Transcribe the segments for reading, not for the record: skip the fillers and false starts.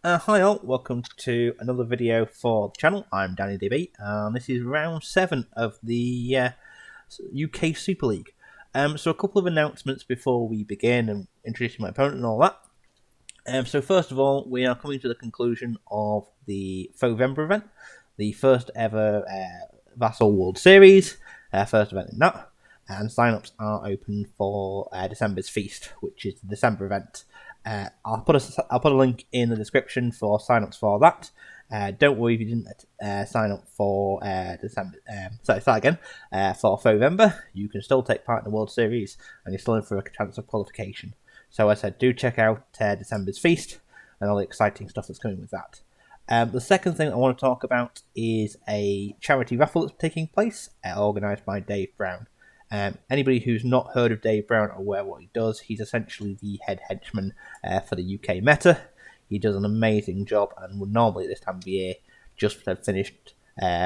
Hi all, welcome to another video for the channel. I'm Danny DB, and this is round 7 of the UK Super League. So a couple of announcements before we begin and introducing my opponent and all that. So first of all, we are coming to the conclusion of the Fovember event, the first ever Vassal World Series, first event in that, and sign-ups are open for December's Feast, which is the December event. I'll put a link in the description for sign-ups for that. Don't worry if you didn't sign up for December. Start again. For Fovember, you can still take part in the World Series, and you're still in for a chance of qualification. So as I said, do check out December's Feast and all the exciting stuff that's coming with that. The second thing I want to talk about is a charity raffle that's taking place, organised by Dave Brown. Anybody who's not heard of Dave Brown or aware what he does, he's essentially the head henchman for the UK meta. He does an amazing job and would normally at this time of year just have finished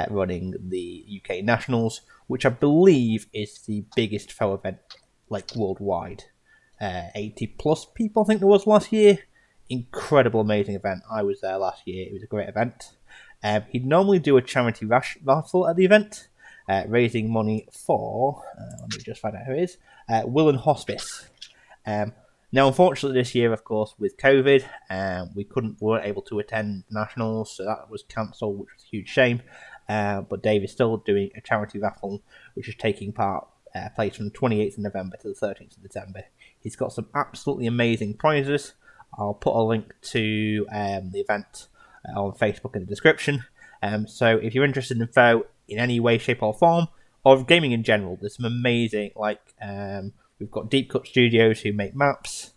running the UK Nationals, which I believe is the biggest FO event worldwide. 80 plus people I think there was last year. Incredible, amazing event. I was there last year. It was a great event. He'd normally do a charity raffle at the event, raising money for, let me just find out who it is, Will and Hospice. Now, unfortunately, this year, of course, with COVID, we weren't able to attend nationals, so that was cancelled, which was a huge shame. But Dave is still doing a charity raffle, which is taking place from the 28th of November to the 13th of December. He's got some absolutely amazing prizes. I'll put a link to the event on Facebook in the description. So if you're interested in FO in any way, shape or form, or gaming in general, there's some amazing, we've got Deep Cut Studios who make maps,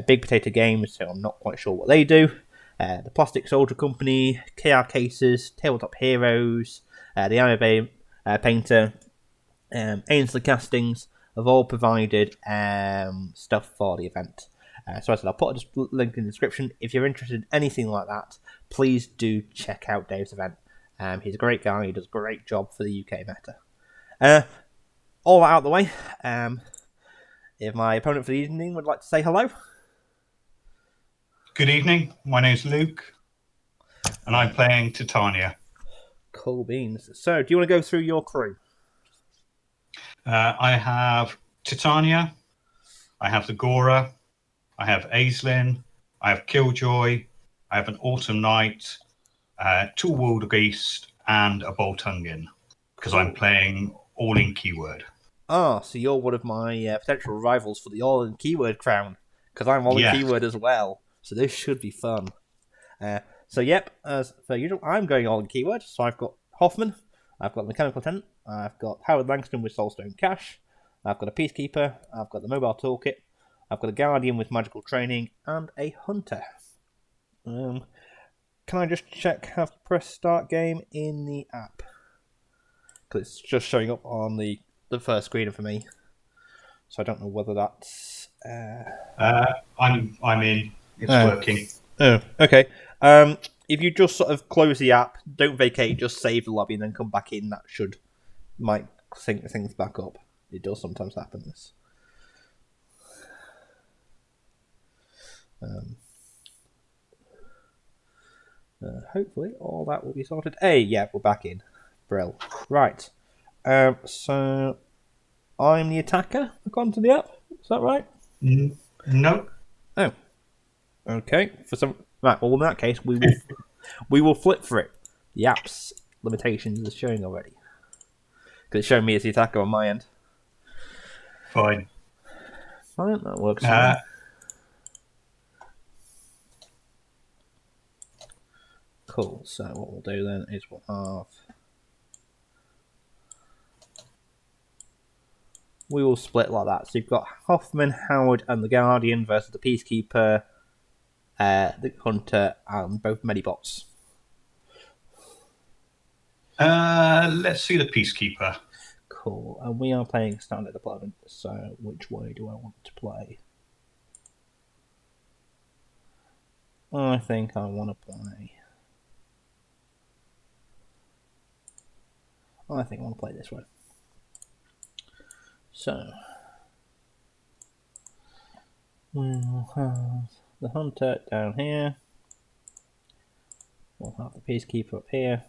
Big Potato Games, so I'm not quite sure what they do, the Plastic Soldier Company, KR Cases, Tabletop Heroes, the Anime Painter, Aesllin Castings have all provided stuff for the event. So I said I'll put a link in the description. If you're interested in anything like that, please do check out Dave's event. He's a great guy. He does a great job for the UK meta. All that out of the way. If my opponent for the evening would like to say hello. Good evening. My name's Luke, and I'm playing Titania. Cool beans. So, do you want to go through your crew? I have Titania. I have the Gorar. I have Aesllin. I have Killjoy. I have an Autumn Knight, two Waldergiest, and a Bultungin, because I'm playing all in keyword. Ah, so you're one of my potential rivals for the all in keyword crown, because I'm all in keyword as well. So this should be fun. So yep, as per usual, I'm going all in keyword. So I've got Hoffman, I've got the Mechanical Attendant, I've got Howard Langston with Soulstone Cash, I've got a Peacekeeper, I've got the Mobile Toolkit, I've got a Guardian with Magical Training, and a Hunter. Can I just check how to press Start Game in the app? Because it's just showing up on the first screen for me. So I don't know whether that's... I'm in. It's working. Oh, okay. If you just sort of close the app, don't vacate, just save the lobby and then come back in, that might sync things back up. It does sometimes happen. This. Hopefully all that will be sorted. Hey, yeah, we're back in. Brill. Right. So I'm the attacker according to the app. Is that right? No. Oh. Okay. Right. Well, in that case, we will flip for it. The app's limitations are showing already because it's showing me as the attacker on my end. Fine. Fine. That works. Cool. So what we'll do then is we will split like that. So you've got Hoffman, Howard, and the Guardian versus the Peacekeeper, the Hunter, and both Medibots. Let's see the Peacekeeper. Cool. And we are playing standard deployment. So which way do I want to play? I think I want to play. I think I want to play this way. So we'll have the Hunter down here. We'll have the Peacekeeper up here.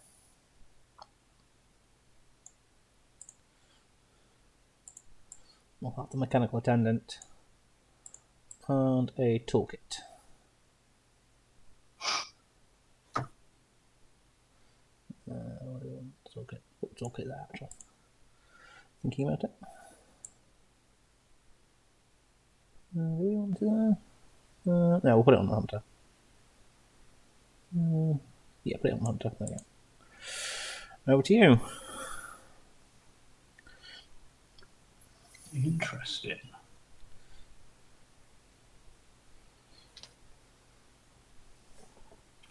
We'll have the Mechanical Attendant. And a toolkit. What do we want? Toolkit. What toolkit there, actually? Thinking about it. Do we want to there? No, we'll put it on the Hunter. Yeah, put it on the Hunter. There we go. Over to you. Interesting.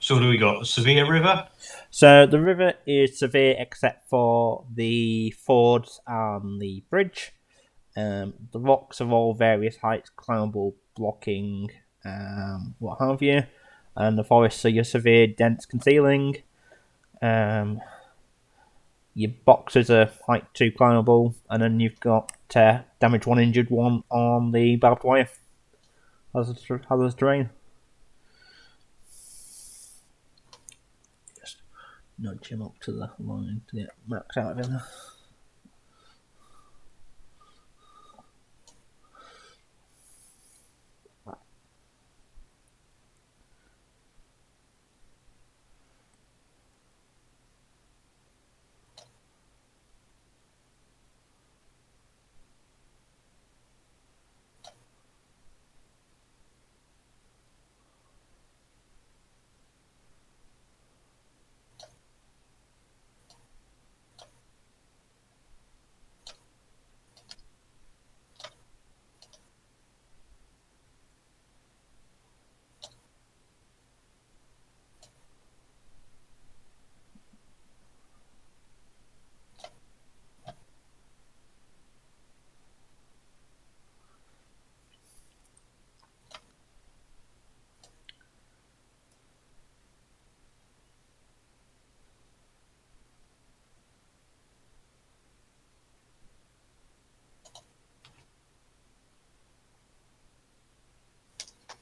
So what do we got? Severe River? So the river is severe except for the fords and the bridge. The rocks are all various heights, climbable, blocking, what have you. And the forests are your severe, dense concealing. Your boxes are height 2 climbable, and then you've got damage 1, injured 1 on the barbed wire. Hazardous terrain. Just nudge him up to the line to get max out of him.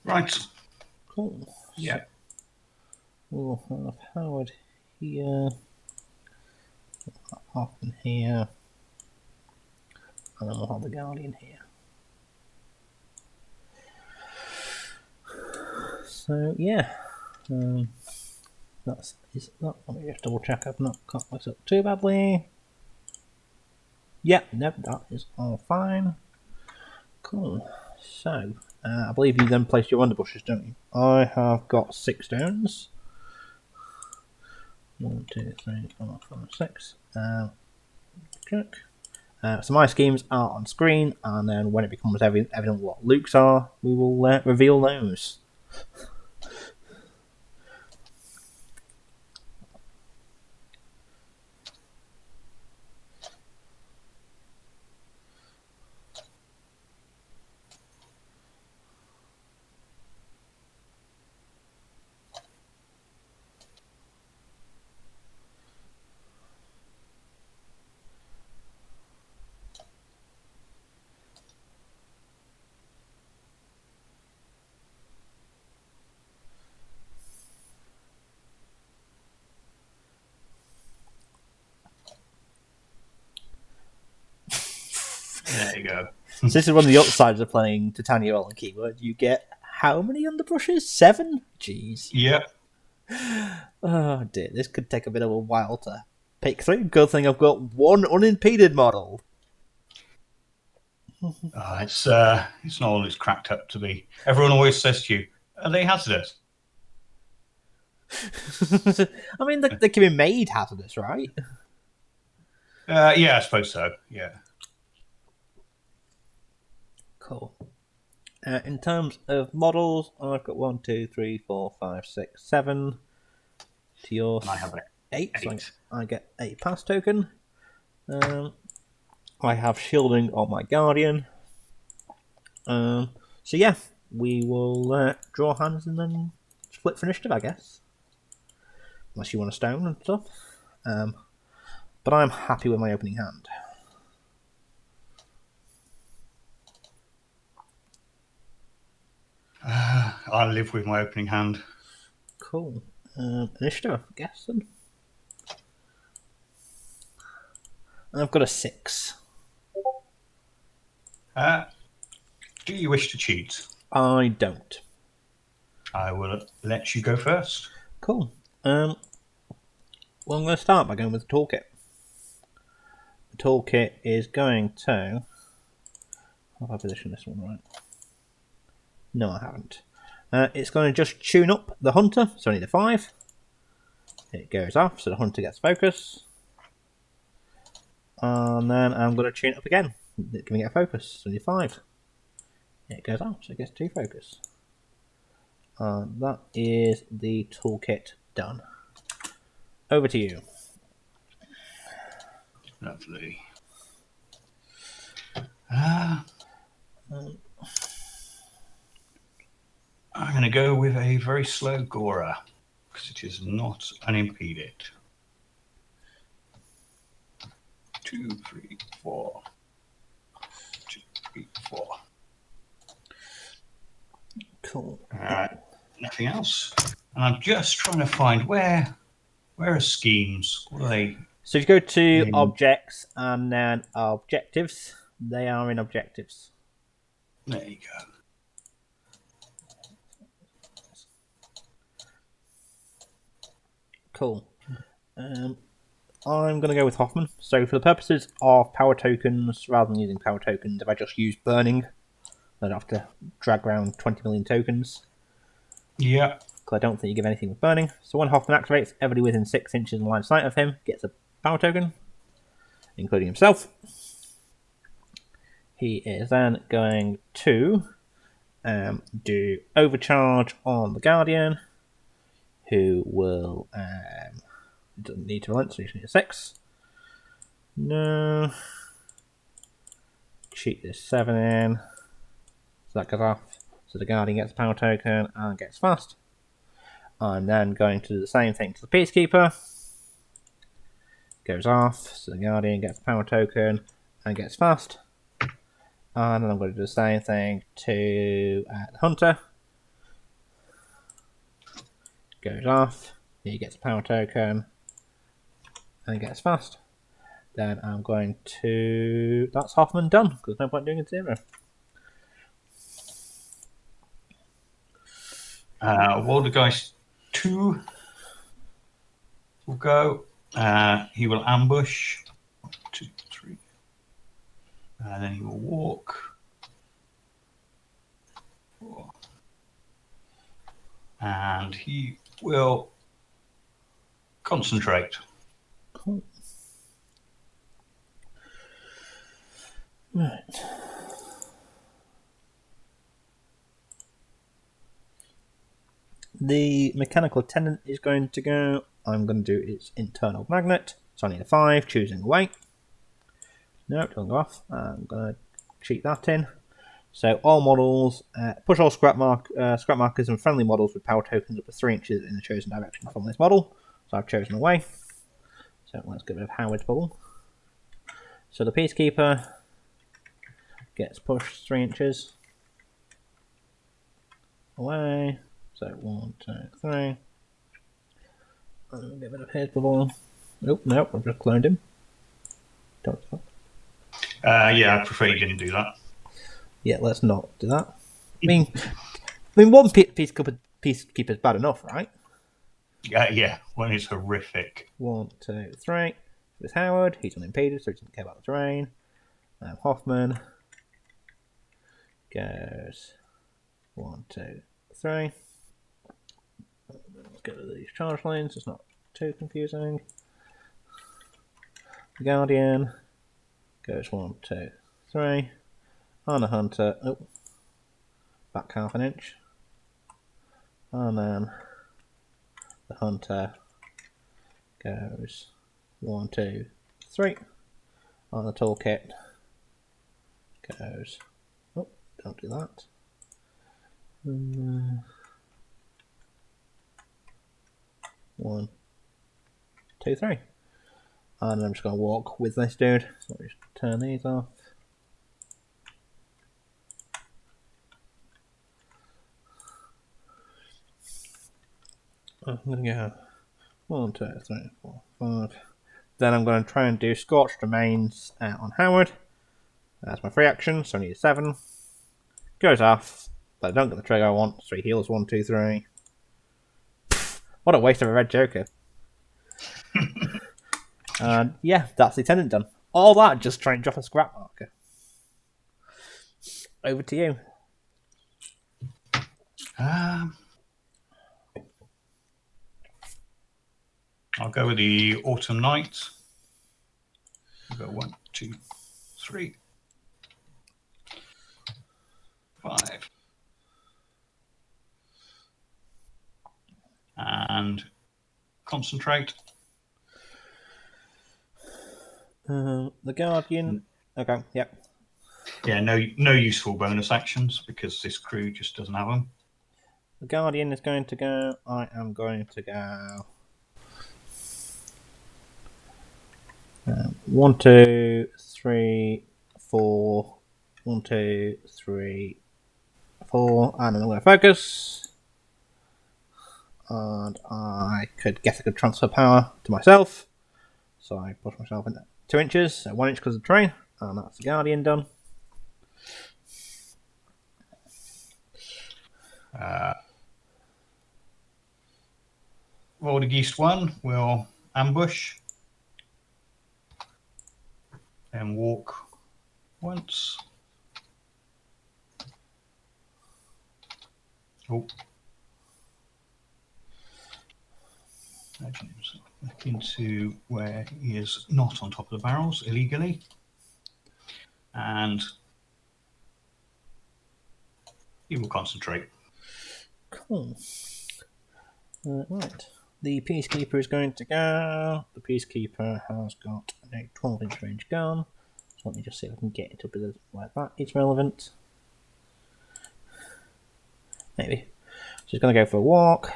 Right. Cool. Yeah. We'll have Howard here. Hoffman here. And then we'll have the Guardian here. So, yeah. That's that. Let me just double check I've not cut this up too badly. Yeah, nope, that is all fine. Cool. So, I believe you then place your underbrushes, don't you? I have got 6 stones. 1, 2, 3, 4, 5, 6. Check. So my schemes are on screen, and then when it becomes evident what Luke's are, we will reveal those. There you go. So this is one of the upsides of playing Titania on keyboard. You get how many underbrushes? 7? Jeez. Yep. Oh dear, this could take a bit of a while to pick through. Good thing I've got one unimpeded model. It's not all it's cracked up to be. Everyone always says to you, "Are they hazardous?" I mean, they can be made hazardous, right? Yeah, I suppose so. Yeah. Cool. In terms of models, I've got 1, 2, 3, 4, 5, 6, 7. To yours, And I have 8. 8. So I get a pass token. I have shielding on my Guardian. So yeah, we will draw hands and then split for initiative, I guess. Unless you want a stone and stuff. But I'm happy with my opening hand. I live with my opening hand. Cool. Initiative, I guess. Then. I've got a 6. Do you wish to cheat? I don't. I will let you go first. Cool. Well, I'm going to start by going with the toolkit. The toolkit is going to... Have I positioned this one right? No, I haven't. It's going to just tune up the hunter, so I need a 5. It goes off, so the hunter gets focus. And then I'm going to tune it up again. Giving it a focus, so I need 5. It goes off, so it gets 2 focus. And that is the toolkit done. Over to you. Lovely. I'm going to go with a very slow Gorar, because it is not unimpeded. 2, 3, 4. 2, 3, 4. Cool. Nothing else. And I'm just trying to find where are schemes? What are they? So if you go to objects and then objectives, they are in objectives. There you go. Cool. I'm going to go with Hoffman. So for the purposes of power tokens, rather than using power tokens, if I just use burning, I don't have to drag around 20 million tokens. Yeah. Because I don't think you give anything with burning. So when Hoffman activates, everybody within 6 inches in line of sight of him gets a power token, including himself. He is then going to do overcharge on the Guardian, who will doesn't need to relent, so he's need a 6. No. Cheat this 7 in. So that goes off. So the Guardian gets a power token and gets fast. I'm then going to do the same thing to the Peacekeeper. Goes off, so the Guardian gets a power token and gets fast. And then I'm going to do the same thing to the Hunter. Goes off, he gets a power token and he gets fast. Then I'm going to... That's Hoffman done, because there's no point doing a 0. Waldergiest 2 will go. He will ambush. 1, 2, 3. And then he will walk. 4. And he will concentrate. Cool. Right. The mechanical attendant is going to go. I'm going to do its internal magnet. So I need a 5, choosing away. No, it doesn't go off. I'm going to cheat that in. So all models, push all scrap markers and friendly models with power tokens up to 3 inches in the chosen direction from this model. So I've chosen away. So let's get rid of Howard's bubble. So the Peacekeeper gets pushed 3 inches away. So 1, 2, 3. And get rid of his bubble. Nope, nope, I've just cloned him. Don't stop. Yeah, I prefer you didn't do that. Yeah, let's not do that. I mean one Peacekeeper's bad enough, right? Yeah, one is horrific. 1, 2, 3. With Howard, he's unimpeded, so he doesn't care about the terrain. Hoffman goes 1, 2, 3. Let's get rid of these charge lanes, it's not too confusing. The Guardian goes 1, 2, 3. On the Hunter, back half an inch. And then the Hunter goes 1, 2, 3. On the toolkit goes, don't do that. 1, 2, 3. And I'm just going to walk with this dude. So I'll just turn these off. I'm going to go 1, 2, 3, 4, 5. Then I'm going to try and do Scorched Remains on Howard. That's my free action, so I need a 7. Goes off, but I don't get the trigger I want, so he heals 1, 2, 3. What a waste of a red Joker. And yeah, that's the Attendant done. All that just try and drop a scrap marker. Over to you. I'll go with the Autumn Night. I'll go 1, 2, 3, 5. And concentrate. The Guardian. Okay, yep. Yeah, no useful bonus actions because this crew just doesn't have them. The Guardian is going to go. I am going to go. 1, 2, 3, 4. 1, 2, 3, 4. And then I'm going to focus. And I could transfer power to myself. So I push myself into 2 inches, so 1 inch because of the terrain. And that's the Guardian done. Waldergiest 1 will ambush. Then walk once. Oh. Nudging himself back into where he is not on top of the barrels illegally. And he will concentrate. Cool. Right. The Peacekeeper is going to go. The Peacekeeper has got a 12-inch range gun. So let me just see if I can get it up where that is relevant. Maybe. She's going to go for a walk.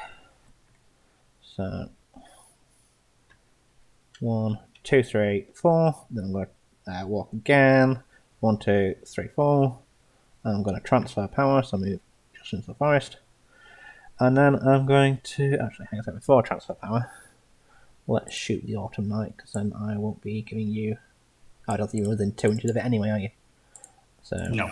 So 1, 2, 3, 4. Then I'm going to walk again. 1, 2, 3, 4. And I'm going to transfer power, so I move just into the forest. And then I'm going to actually hang on a second before I transfer power. Let's shoot the Autumn Night, because then I won't be giving you. I don't think you're within 2 inches of it anyway, are you? So no.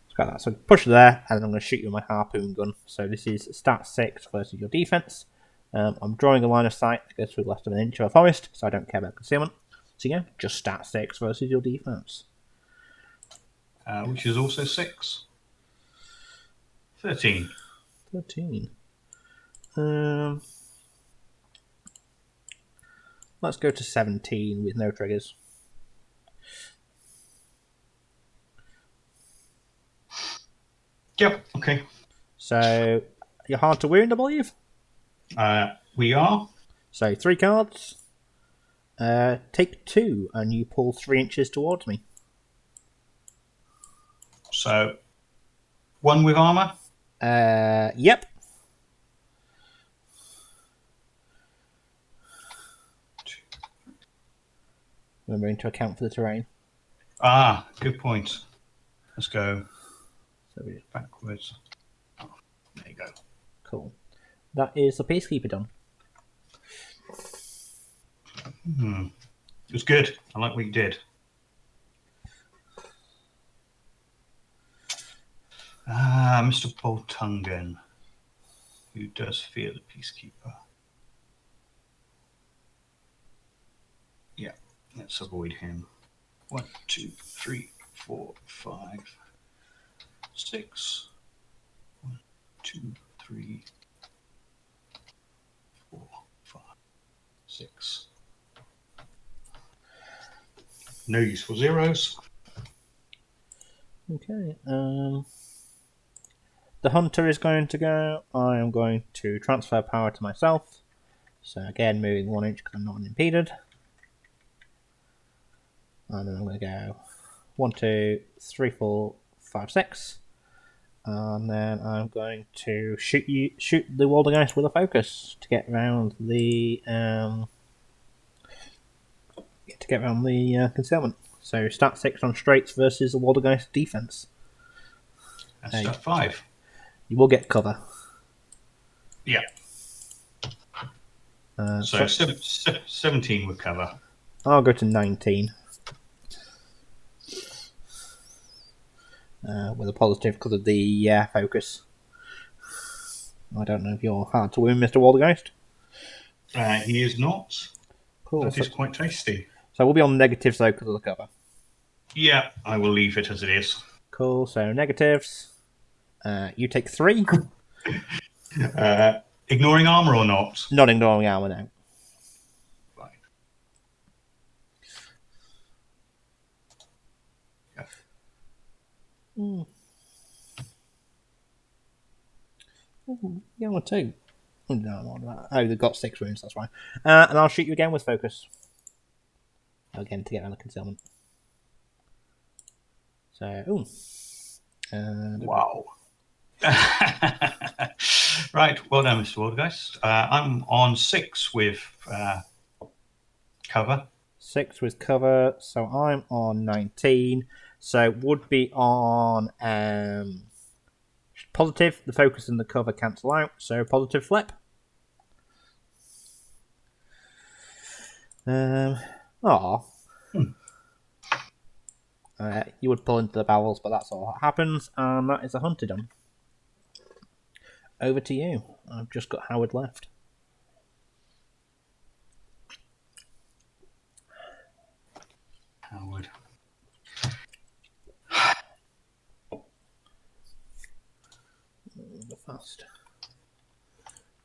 Scrap that. So push there, and then I'm going to shoot you with my harpoon gun. So this is stat 6 versus your defense. I'm drawing a line of sight that goes through less than an inch of a forest, so I don't care about concealment. So yeah, just stat 6 versus your defense. Which is also 6. 13. 13. Let's go to 17 with no triggers. Yep, okay. So you're hard to wound, I believe? We are. So 3 cards. Take 2, and you pull 3 inches towards me. So 1 with armor? Yep. Remembering to account for the terrain. Ah, good point. Let's go So we just backwards. Oh, there you go. cool. That is the Peacekeeper done. It was good. I like what you did. Mr. Bultungin, who does fear the Peacekeeper. Yeah, let's avoid him. 1, 2, 3, 4, 5, 6. 1, 2, 3, 4, 5, 6. No useful zeros. Okay. The Hunter is going to go. I am going to transfer power to myself. So again, moving 1 inch because I'm not unimpeded. And then I'm going to go 1, 2, 3, 4, 5, 6. And then I'm going to shoot the Waldergiest with a focus to get around the concealment. So stat 6 on straights versus the Waldergeist defense. That's stat 5. You will get cover. Yeah. So 17 would cover. I'll go to 19. With a positive because of the focus. I don't know if you're hard to win, Mr. Waldergiest. He is not. Cool. That is quite tasty. So we'll be on negatives though because of the cover. Yeah, I will leave it as it is. Cool. So negatives. You take 3. Ignoring armor or not? Not ignoring armor now. Right. Yeah. Yeah, well, 2. Oh, no, oh, they've got 6 wounds, that's fine. And I'll shoot you again with focus. Again, to get out of concealment. So, ooh. Wow. Right, well done, Mr. Waldergiest. I'm on 6 with cover. 6 with cover, so I'm on 19. So would be on positive. The focus and the cover cancel out, so positive flip. You would pull into the barrels, but that's all that happens, and that is a hunter done. Over to you. I've just got Howard left. Howard. The fast.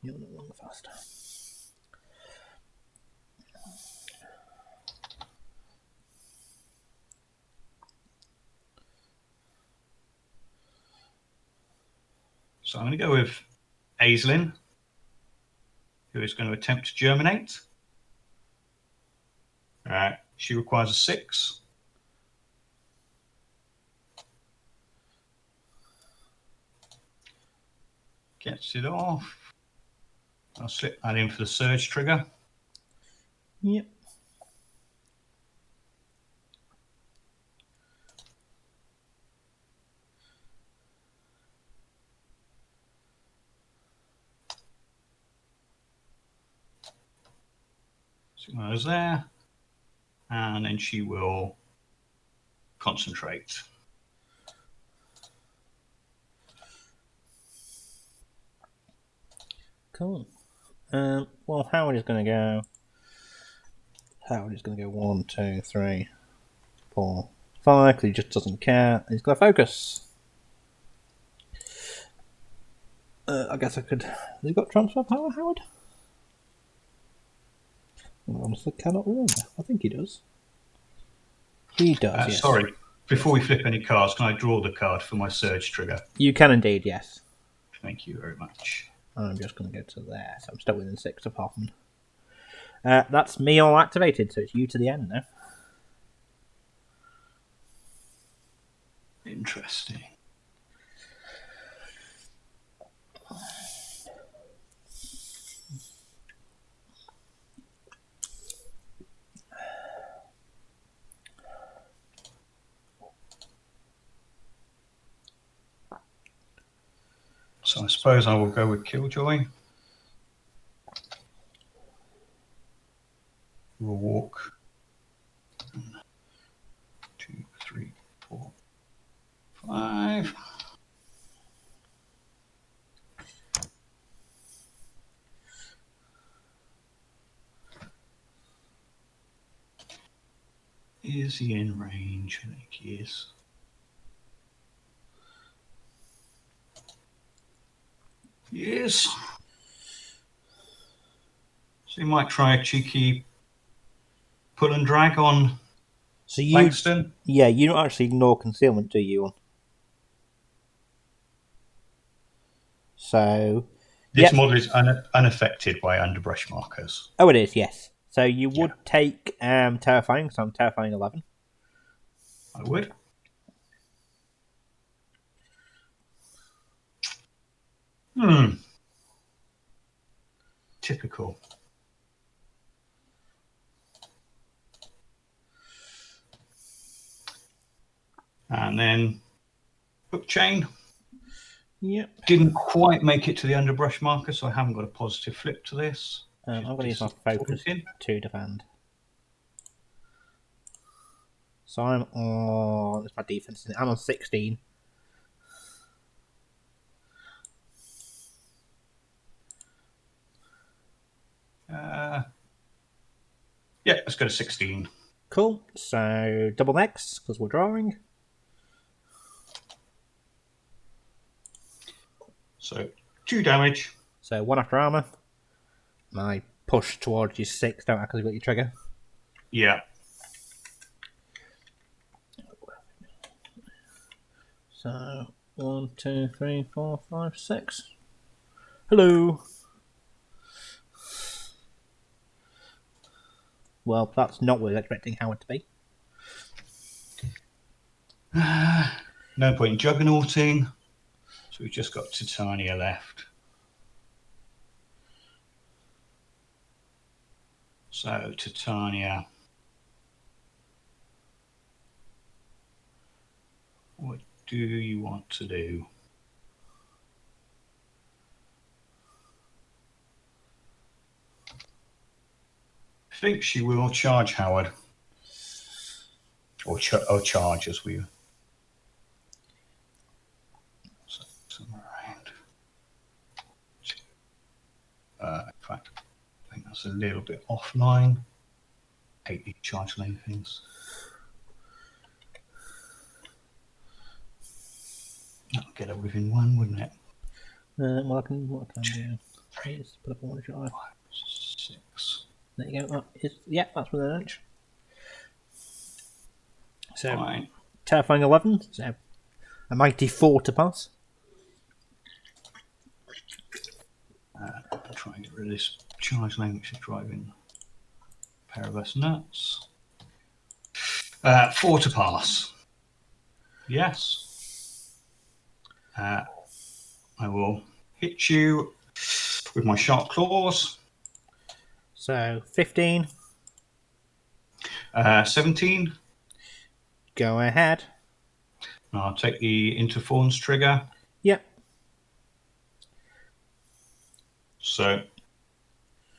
You're not on the fast. So I'm going to go with Aesllin, who is going to attempt to germinate. She requires a 6. Gets it off. I'll slip that in for the surge trigger. Yep. So goes there. And then she will concentrate. Cool. Well, Howard is going to go. Howard is going to go 1, 2, 3, 4, 5. Because he just doesn't care. He's going to focus. I guess I could. Has he got transfer power, Howard? I honestly cannot remember. I think he does. He does. Yes. Sorry. Before we flip any cards, can I draw the card for my surge trigger? You can indeed. Yes. Thank you very much. I'm just going to go to there, so I'm still within 6 of Hoffman. That's me all activated, so it's you to the end now. Interesting. So I suppose I will go with Killjoy. We'll walk 1, 2, 3, 4, 5. Is he in range? I think he is. Yes. So you might try a cheeky pull and drag on Langston. Yeah, you don't actually ignore concealment, do you? So this model is unaffected by underbrush markers. Oh, it is, yes. So you would take terrifying, so I'm terrifying 11. I would. Typical. And then hook chain. Yep. Didn't quite make it to the underbrush marker, so I haven't got a positive flip to this. I'm going to use my focus to defend. So I'm on. It's my defense. I'm on 16. Yeah, let's go to 16. Cool. So double next because we're drawing. So 2 damage. So 1 after armor. And I push towards your 6. Don't actually got your trigger. Yeah. So 1, 2, 3, 4, 5, 6. Hello. Well, that's not what I was expecting Howard to be. No point in juggernauting. So we've just got Titania left. So Titania. What do you want to do? I think she will charge Howard. Or charge as we... So, somewhere around. In fact, I think that's a little bit offline. Hate these charge lane things. That'll get her within 1, wouldn't it? What can I do? Please put up a 1 shot. 6. There you go. Yeah, that's within an inch. So, Fine. terrifying 11. So, a mighty 4 to pass. I'll try and get rid of this charge lane, which is driving a pair of us nuts. 4 to pass. Yes. I will hit you with my sharp claws. So 15. 17. Go ahead. And I'll take the interthorns trigger. Yep. So,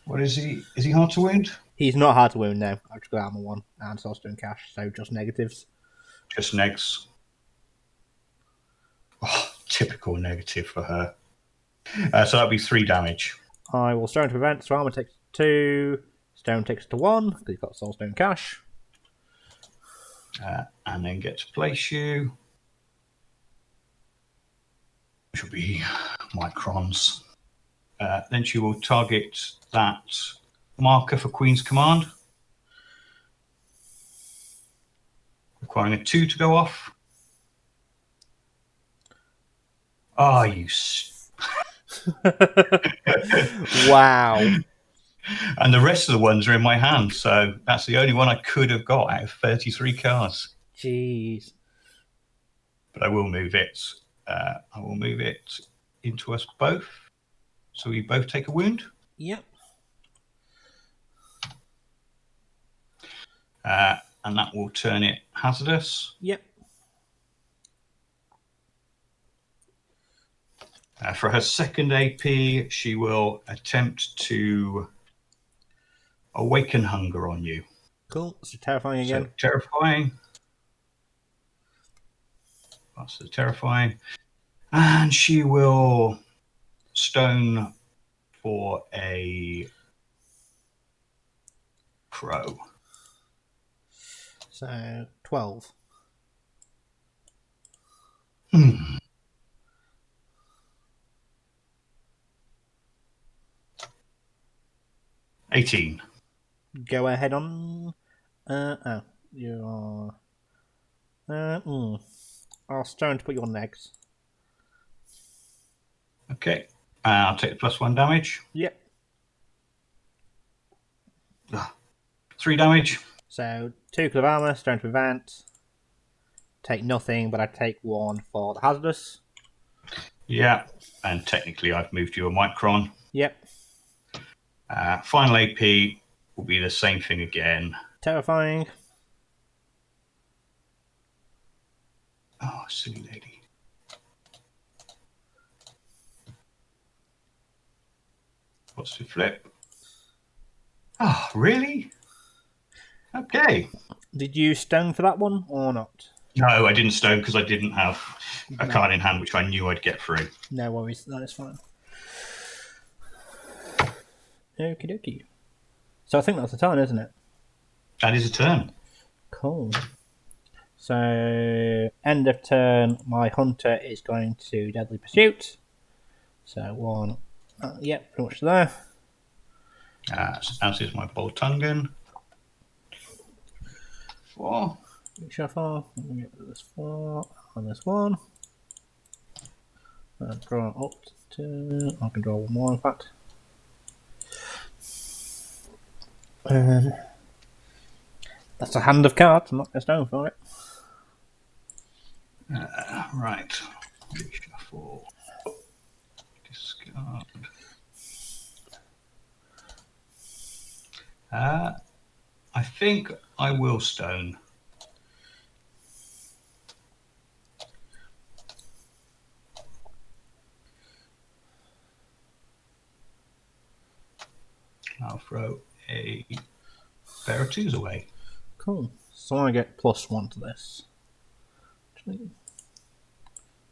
what is he? Is he hard to wound? He's not hard to wound now. I've just got armor 1 and Soulstone Cash, so just negatives. Just negs. Oh, typical negative for her. So that'll be 3 damage. I will Stone to prevent, so armor takes 2, Stone takes to 1, because you've got Soulstone Cash. And then get to place you. Which will be microns. Then she will target that marker for Queen's Command. Requiring a 2 to go off. Ah, you... Wow. And the rest of the ones are in my hand, so that's the only one I could have got out of 33 cards. Jeez. But I will move it. I will move it into us both, so we both take a wound. Yep. And that will turn it hazardous. Yep. For her second AP, she will attempt to awaken hunger on you. Cool. So terrifying again. So terrifying. That's the terrifying. And she will stone for a crow. So 12. 18. Go ahead on. You are. I'll Stone to put you on next. Okay. I'll take the +1 damage. Yep. 3 damage. So 2 of armor, Stone to prevent. Take nothing, but I take 1 for the hazardous. Yeah. And technically, I've moved you a micron. Yep. Final AP will be the same thing again. Terrifying. Oh, silly lady. What's the flip? Oh, really? Okay. Did you stone for that one or not? No, I didn't stone because I didn't have a No. card in hand, which I knew I'd get through. No worries, that is fine. Okie dokie. So I think that's the turn, isn't it? That is a turn. Cool. So, end of turn, my hunter is going to Deadly Pursuit. So, one. Yep, pretty much there. As is my Bultungin. 4. Shuffle. Let me get this 4 on this one. Draw up to. I can draw one more, in fact. That's a hand of cards. I'm not going to stone for it. Right. Reshuffle. Discard. I think I will stone. I'll throw a pair of 2s away. Cool. So I get +1 to this.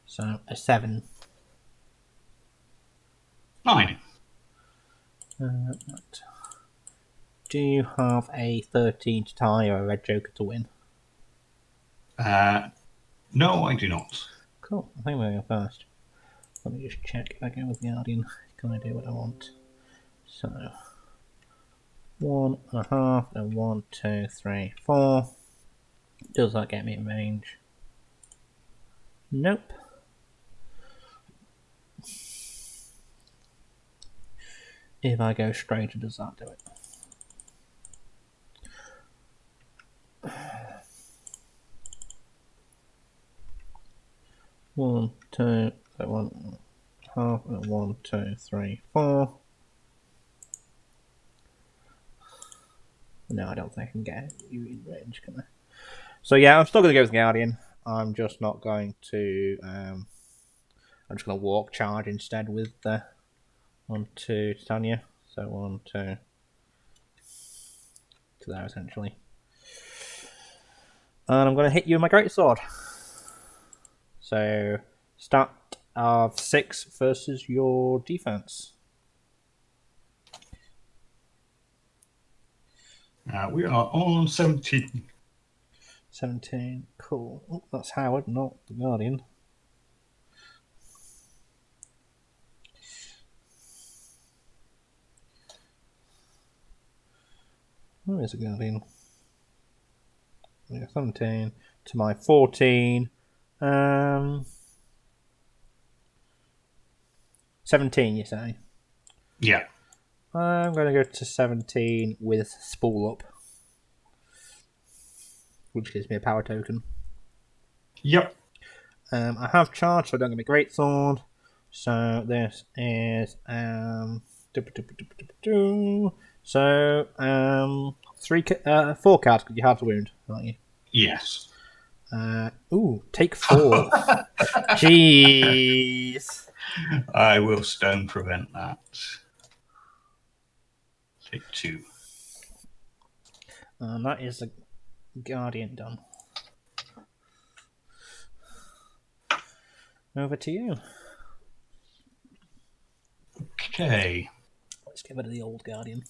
So a 7. 9. Right. Do you have a 13 to tie or a red joker to win? No, I do not. Cool. I think we're going first. Let me just check if I go with Guardian. Can I do what I want? So 1.5 and 1, 2, 3, 4. Does that get me in range? Nope. If I go straight, does that do it? One, two, 1.5, and 1, 2, 3, 4. No, I don't think I can get you in range, can I? So yeah, I'm still going to go with Guardian. I'm just not going to. I'm just going to walk charge instead with the 1, 2 Titania. So 1, 2 to there essentially. And I'm going to hit you with my greatsword. So start of 6 versus your defense. We are on 17. 17. Cool. Oh, that's Howard, not the Guardian. Where is the Guardian? 17 to my 14. 17, you say? Yeah. I'm going to go to 17 with Spool Up, which gives me a power token. Yep. I have charge, so I don't get my greatsword. So this is so 4 cards because you have the wound, aren't you? Yes. Take 4. Jeez. I will stone prevent that. Take 2. And that is the Guardian done. Over to you. Okay. Let's get rid of the old Guardian.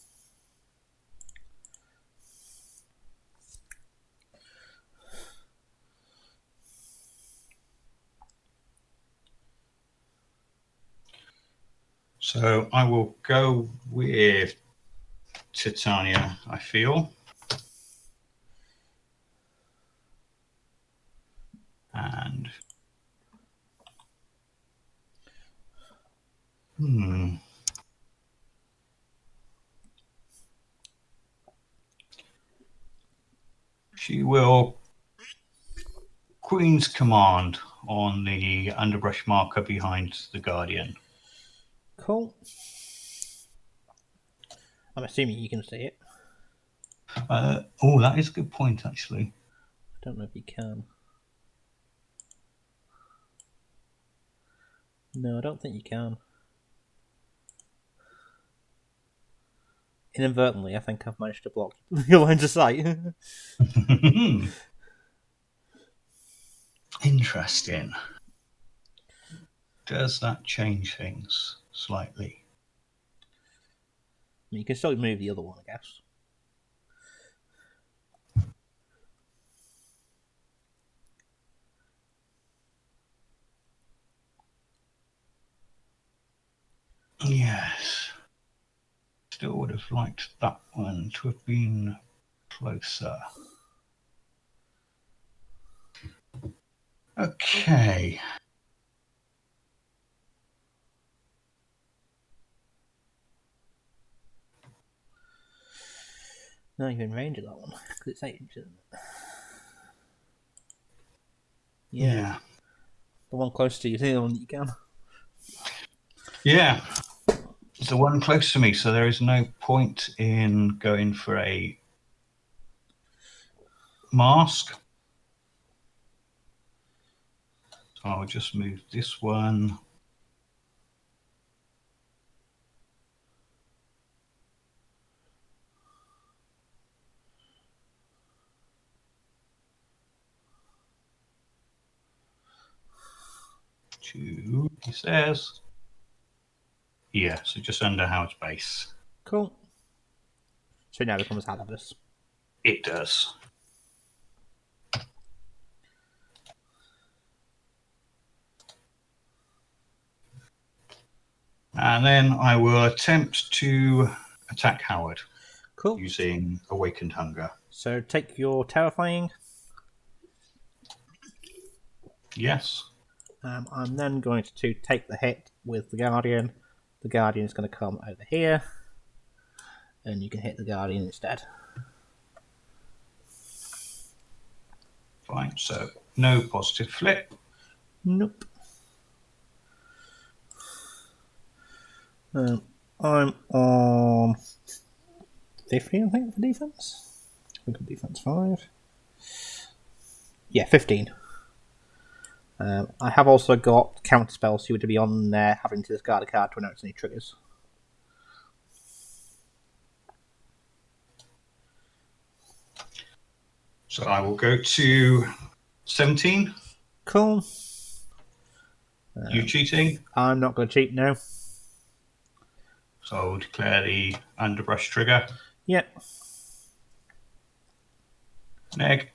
So I will go with Titania, I feel. And she will Queen's Command on the underbrush marker behind the Guardian. Cool. I'm assuming you can see it. Oh, that is a good point, actually. I don't know if you can. No, I don't think you can. Inadvertently, I think I've managed to block your lines of sight. Interesting. Does that change things slightly? You can still move the other one, I guess. Yes. Still would have liked that one to have been closer. Okay. Not even range of that one, because it's 8 inches, isn't it? Yeah. The one close to you is the one that you can. Yeah. It's the one close to me, so there is no point in going for a mask. So I'll just move this one. To, he says. Yeah, so just under Howard's base. Cool. So now it becomes hazardous. It does. And then I will attempt to attack Howard. Cool. Using Awakened Hunger. So take your Terrifying. Yes. I'm then going to take the hit with the Guardian. The Guardian is going to come over here. And you can hit the Guardian instead. Fine, so no positive flip. Nope. I'm on 15, I think, for defense. I think I'm defense 5. Yeah, 15. I have also got counter spells, so you would be on there having to discard a card to announce any triggers. So I will go to 17. Cool. You cheating? I'm not going to cheat now. So I will declare the underbrush trigger. Yep. Neg.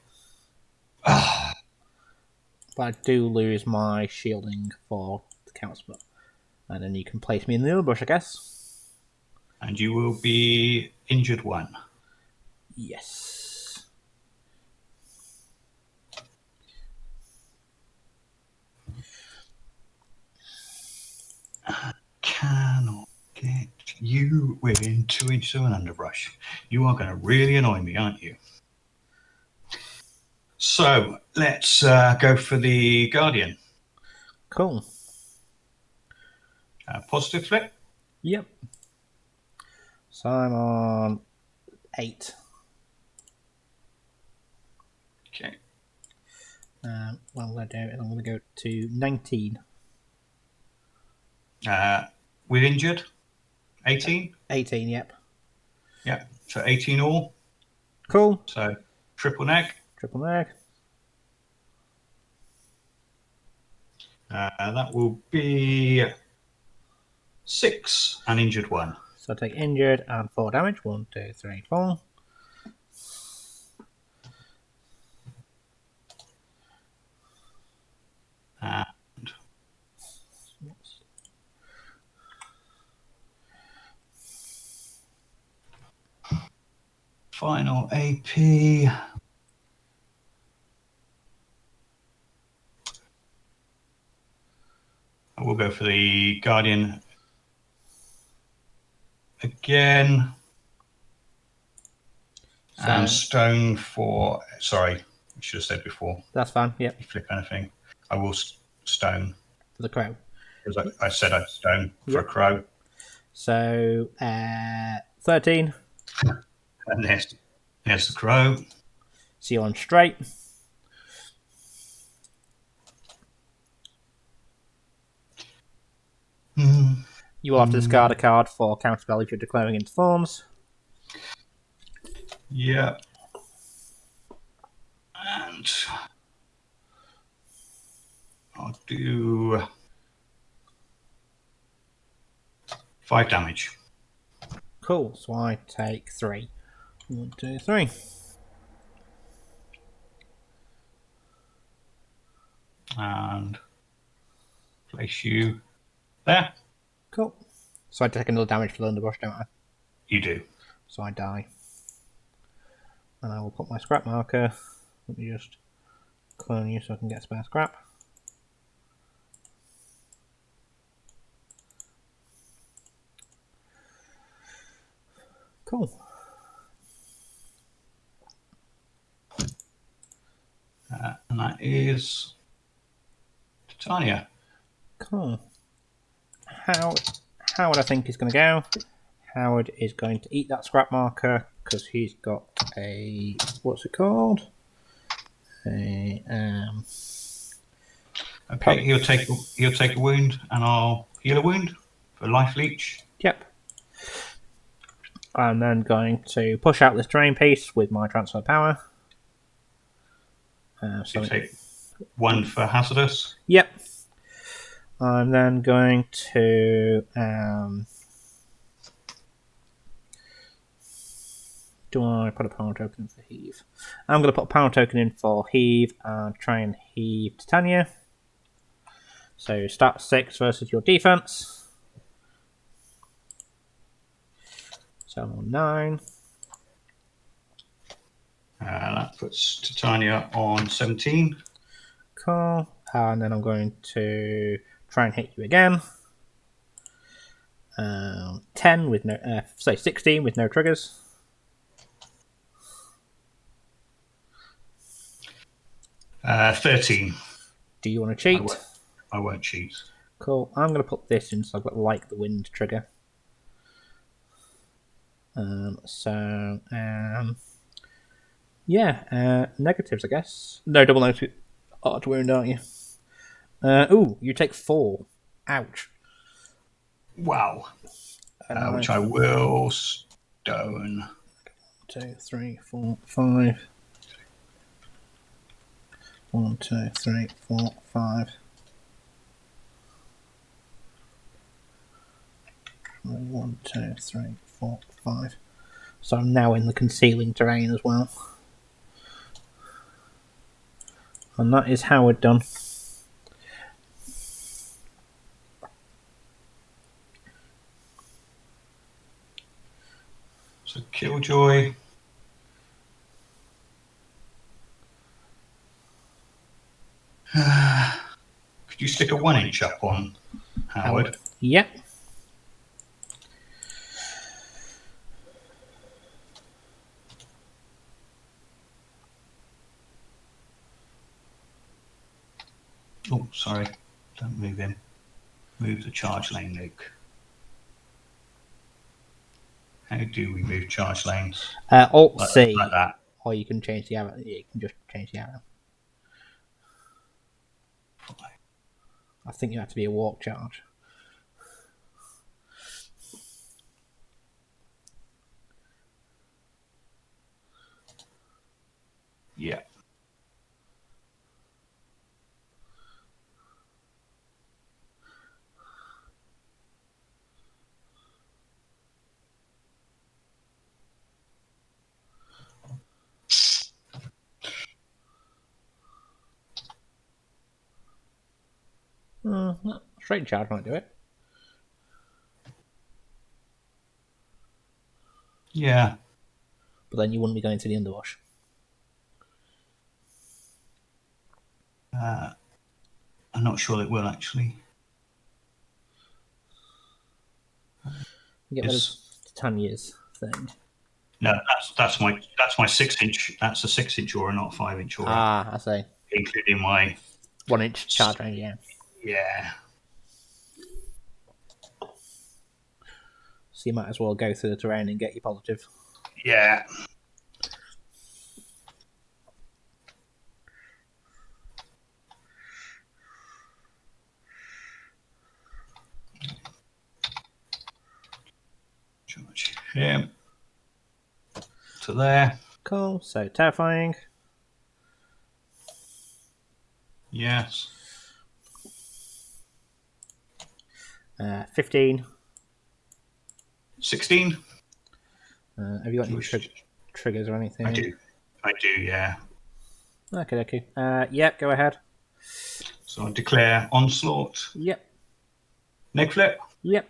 But I do lose my shielding for the counter spell. And then you can place me in the underbrush, I guess. And you will be injured 1. Yes. I cannot get you within 2 inches of an underbrush. You are going to really annoy me, aren't you? So let's go for the Guardian. Cool. Positive flip. Yep. So I'm on 8. Okay. What I'm going to do is I'm going to go to 19. With injured. 18. 18, yep. Yeah. So 18 all. Cool. So triple neg. Triple neg. That will be 6 and injured 1. So I take injured and 4 damage. 1, 2, 3, 4. And final AP. I will go for the Guardian again. So, and stone for... Sorry, I should have said before. That's fine, yep. Flip anything. I will stone. For the crow. Because I said I'd stone for a crow. So, 13. And there's the crow. So you're on straight. You will have to discard a card for counterspell if you're declaring into forms. Yeah. And I'll do 5 damage. Cool. So I take 3. 1, 2, 3. And place you there. Cool. So I take another damage for the underbrush, don't I? You do. So I die. And I will put my scrap marker. Let me just clone you so I can get spare scrap. Cool. And that is Titania. Cool. Howard, I think, is going to go. Howard is going to eat that scrap marker because he's got a, what's it called? Okay, he'll take a wound, and I'll heal a wound for life leech. Yep. I'm then going to push out this drain piece with my transfer power. So you take 1 for hazardous. Yep. I'm then going to do I put a power token in for heave? I'm going to put a power token in for heave and try and heave Titania. So stat 6 versus your defense. So I'm on 9. That puts Titania on 17. Cool. And then I'm going to try and hit you again. 10 with no, 16 with no triggers. Uh, 13. Do you want to cheat? I won't cheat. Cool. I'm going to put this in so I've got like the wind trigger. Yeah, negatives, I guess. No, double negative. Arch wound, aren't you? Ooh, you take 4. Ouch. Wow. Which I will stone. 2, 3, 4, 5. 1, 2, 3, 4, 5. 1, 2, 3, 4, 5. So I'm now in the concealing terrain as well. And that is Howard done. So Killjoy. Could you stick a 1 inch up on Howard? Yep. Oh, sorry. Don't move him. Move the charge lane, Luke. How do we move charge lanes? Alt C. Like that. Or you can change the arrow. Yeah, you can just change the arrow. I think you have to be a walk charge. Yeah. Straight charge might do it. Yeah. But then you wouldn't be going to the underwash. I'm not sure it will actually. Get rid of Titania's thing. No, that's my 6 inch. That's a 6 inch aura, not a 5 inch aura. Ah, I see. Including my 1 inch charge range, yeah. Yeah. So you might as well go through the terrain and get your positive. Yeah. Charge him. to there. Cool. So terrifying. Yes. 15. 16. Have you got any triggers or anything? I do. Yeah. Okay. Yep, go ahead. So I declare onslaught. Yep. Neck flip. Yep.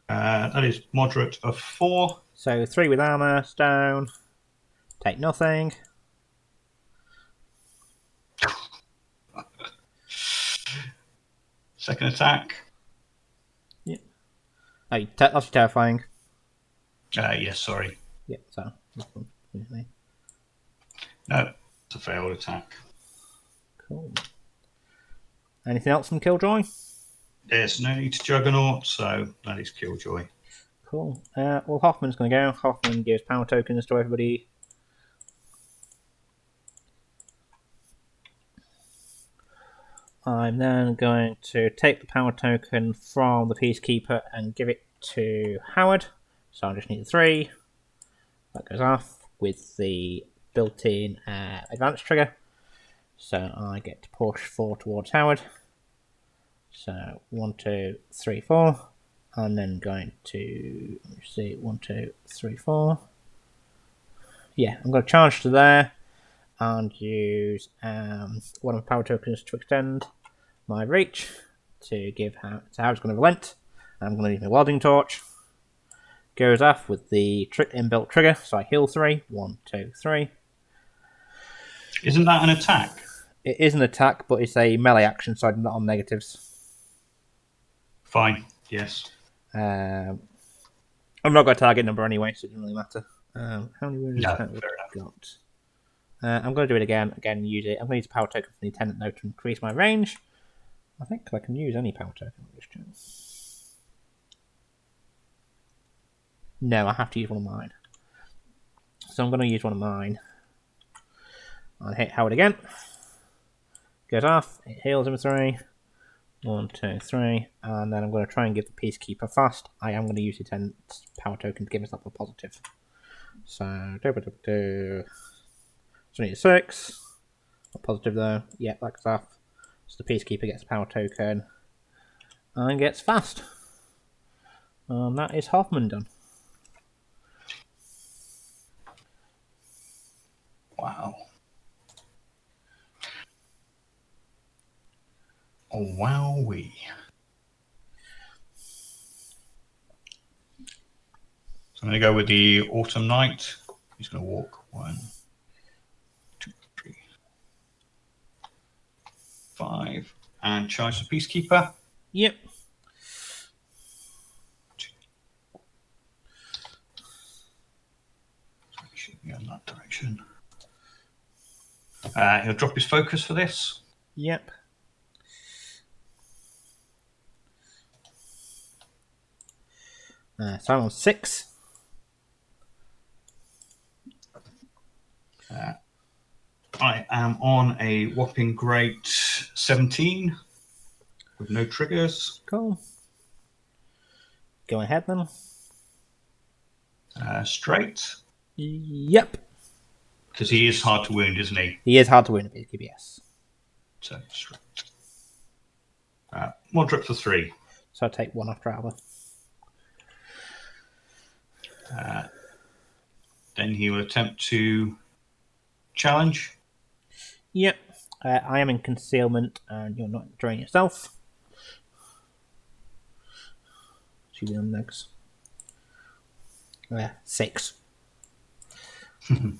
That is moderate of 4. So 3 with armor, stone. Take nothing. Second attack. Yep. Oh, that's terrifying. Yes, sorry. Yep, so. No, it's a failed attack. Cool. Anything else from Killjoy? There's no need to Juggernaut, so that is Killjoy. Cool. Well, Hoffman's going to go. Hoffman gives power tokens to everybody. I'm then going to take the power token from the Peacekeeper and give it to Howard. So I just need 3. That goes off with the built-in advance trigger. So I get to push 4 towards Howard. So 1, 2, 3, 4. I'm then going to, let me see, 1, 2, 3, 4. Yeah, I'm going to charge to there and use one of the power tokens to extend my reach to give Howard. So Howard's going to relent. I'm going to use my welding torch. Goes off with the inbuilt trigger, so I heal 3. 1, 2, 3. Isn't that an attack? It is an attack, but it's a melee action, so I'm not on negatives. Fine, yes. I'm not got a target number anyway, so it doesn't really matter. How many wounds No, have I got? I'm going to do it again. Use it. I'm going to use a power token from the Attendant though to increase my range. I think I can use any power token. No, I have to use one of mine. So I'm going to use one of mine. I'll hit Howard again. Goes off. It heals him 3. 1, 2, 3. And then I'm going to try and give the Peacekeeper fast. I am going to use the Attendant's power token to give myself a positive. So, so I need a 6. Not positive though. Yep, that goes off. So the Peacekeeper gets a power token and gets fast. And that is Hoffman done. Wow. Oh, wowee. So I'm going to go with the Autumn Night. He's going to walk 1, 2, 3, 5, and charge the Peacekeeper. Yep. Should be in that direction. He'll drop his focus for this. Yep. So I'm on 6. I am on a whopping great 17 with no triggers. Cool. Go ahead then. Straight. Yep. Because he is hard to wound, isn't he? He is hard to win at Peacekeeper, yes. So straight. Moderate for 3. So I take 1 after armor. Then he will attempt to challenge. Yep. I am in concealment and you're not enjoying yourself. Should be on next. 6. I'm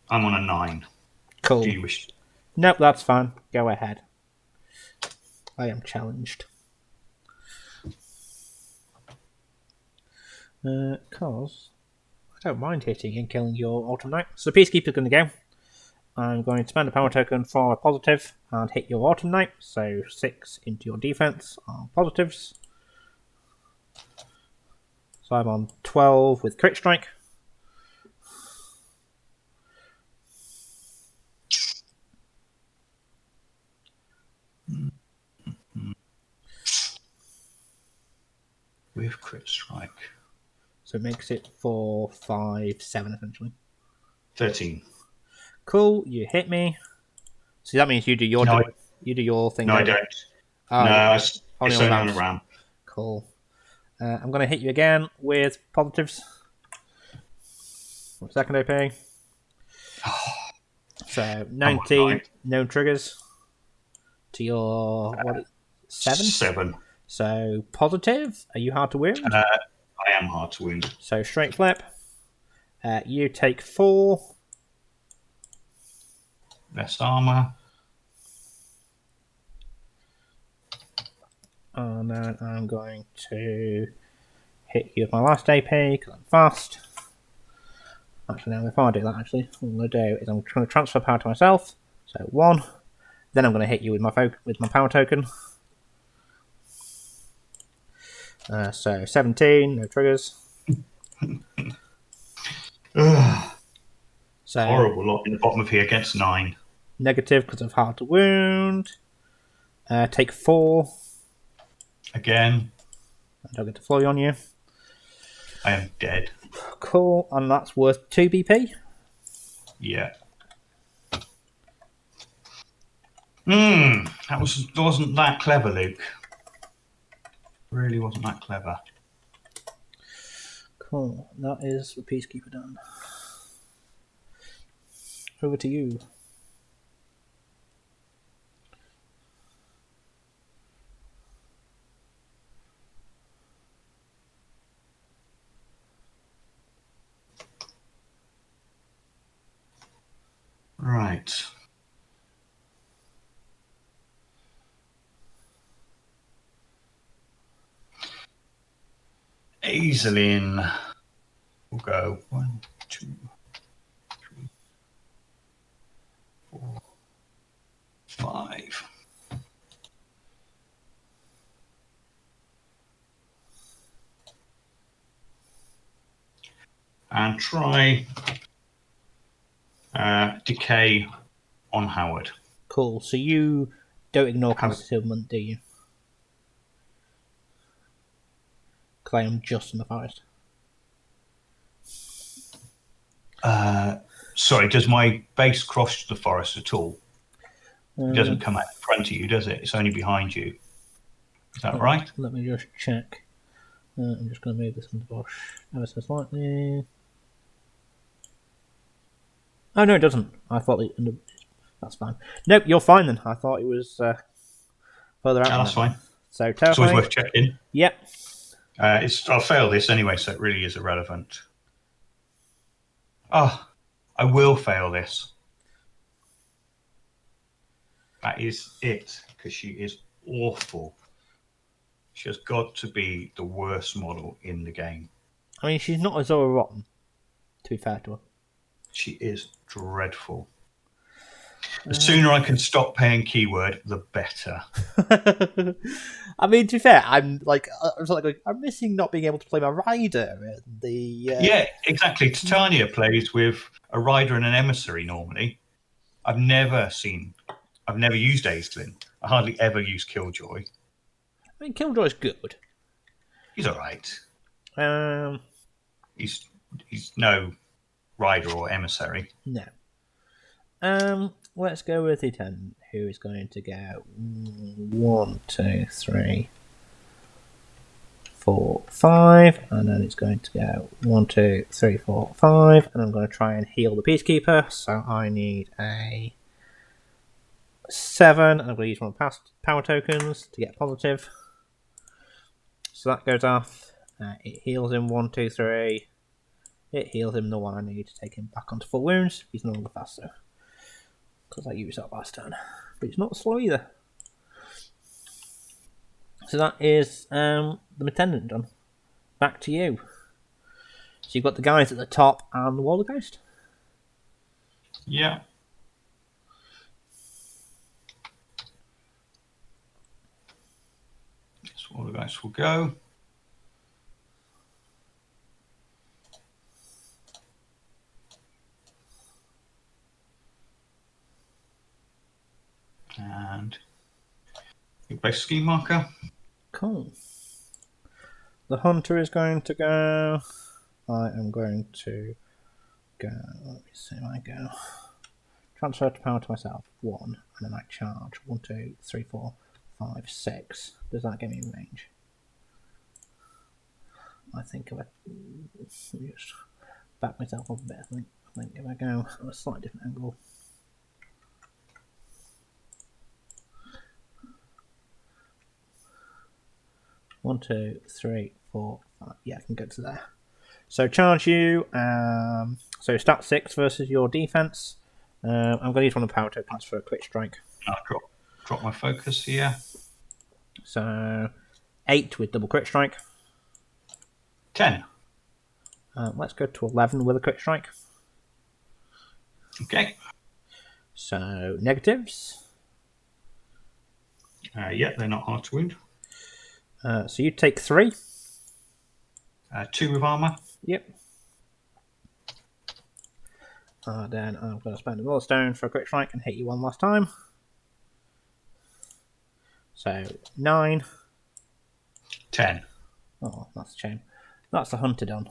on a 9. Cool. Do you wish? Nope, that's fine. Go ahead. I am challenged. Because I don't mind hitting and killing your Autumn Knight. So the Peacekeeper's going to go. I'm going to spend a power token for a positive and hit your Autumn Knight. So 6 into your defense are positives. So I'm on 12 with crit strike. With crit strike. So it makes it 4, 5, 7 essentially. 13. Cool, you hit me. So that means you do your thing. No, I don't. Oh, No, it's only only on on a ram. Cool. I'm going to hit you again with positives. Second OP. So 19, no triggers. To your 7? 7. So positive. Are you hard to wound? I am hard to wound. So straight flip. You take 4. Best armor. And then I'm going to hit you with my last AP because I'm fast. Actually, no, before I do that, what I'm going to do is I'm going to transfer power to myself. So 1. Then I'm going to hit you with my power token. So 17, no triggers. So horrible lot in the bottom of here against 9. Negative because of hard to wound. Take 4. Again. I don't get to flow on you. I am dead. Cool, and that's worth 2 BP. Yeah. That wasn't that clever, Luke. Really wasn't that clever. Cool, that is the Peacekeeper done. Over to you. Right. Aesllin will go 1, 2, 3, 4, 5. And try decay on Howard. Cool, so you don't ignore concealment, do you? Because I am just in the forest. Sorry, does my base cross the forest at all? It doesn't come out in front of you, does it? It's only behind you. Is that right? Let me just check. I'm just going to move this in the bush ever so slightly. Oh, no, it doesn't. I thought that's fine. Nope, you're fine then. I thought it was further out. No, that's fine. So, it's always worth checking. Yep. I'll fail this anyway, so it really is irrelevant. Oh, I will fail this. That is it, because she is awful. She has got to be the worst model in the game. I mean, she's not as rotten, to be fair to her. She is dreadful. The sooner I can stop paying keyword, the better. I mean, to be fair, I'm missing not being able to play my rider. Yeah, exactly. Titania plays with a rider and an emissary normally. I've never used Aesllin. I hardly ever use Killjoy. I mean, Killjoy's good. He's all right. He's no rider or emissary. No. Let's go with the Attendant, who is going to go 1, 2, 3, 4, 5, and then it's going to go 1, 2, 3, 4, 5, and I'm going to try and heal the Peacekeeper, so I need a 7, and I'm going to use one of past power tokens to get positive. So that goes off. It heals him 1, 2, 3. It heals him the one I need to take him back onto full wounds. He's no longer faster. Because I used that last turn. But it's not slow either. So that is the Attendant done. Back to you. So you've got the guys at the top and the Waldergiest. Yeah. This Waldergiest will go. And you place ski marker. Cool. the hunter is going to go. I am going to go. Let me see where I go. Transfer to power to myself. 1, and then I charge. 1, 2, 3, 4, 5, 6. Does that get me in range? I think if I just back myself up a bit, I think if I go at a slightly different angle. One, 2, 3, 4, 5. Yeah, I can get to there. So charge you. So stat 6 versus your defense. I'm going to use one of the power tokens for a quick strike. I'll drop my focus here. So 8 with double crit strike. 10. Let's go to 11 with a quick strike. Okay. So negatives. Yeah, they're not hard to wound. So you take 3. 2 with armor. Yep. Then I'm going to spend a Millstone for a quick strike and hit you one last time. So 9. 10. Oh, that's a shame. That's the hunter done.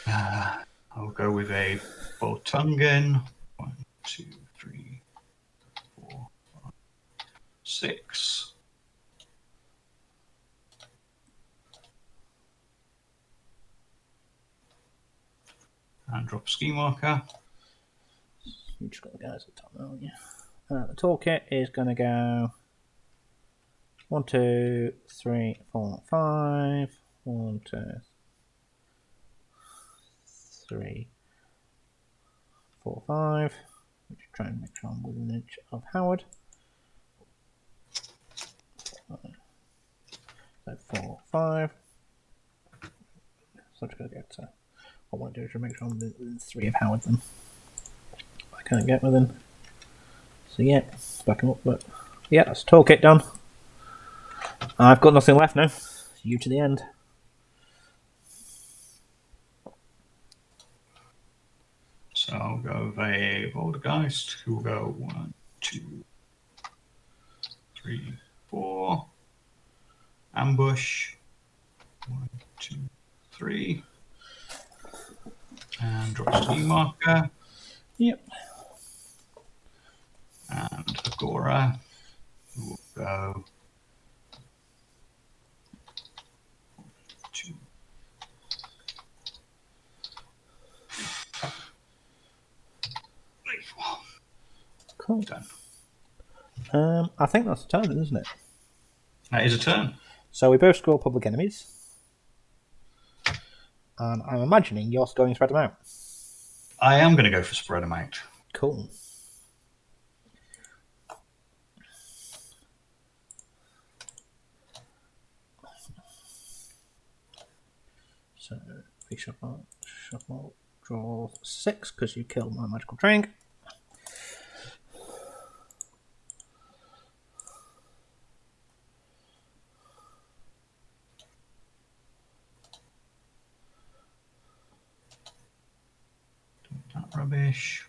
I'll go with a Bultungin. 1, 2, 3, 4, 5, 6. And drop ski marker. You just got the guys at the top, haven't you? The toolkit is going to go 1, 2, 3, 4, 5. 1, 2, 3, 4, 5. Which try and make sure I'm within an inch of Howard. So 4, 5. So I'm just going to get to. What I want to do is make sure I'm within 3 of Howard then. I can't get within. So yeah, back him up, but yeah, that's toolkit done. I've got nothing left now. You to the end. So I'll go with a Waldergiest, who will go 1, 2, 3, 4. Ambush. 1, 2, 3. And drop ski marker. Yep. And a Gorar, who will go 1, 2. Cool. Done. I think that's a turn, isn't it? That is a turn. So we both score public enemies. And I'm imagining you're going to spread them out. I am going to go for spread them out. Cool. So we shuffle, draw 6 because you killed my magical drink. That rubbish.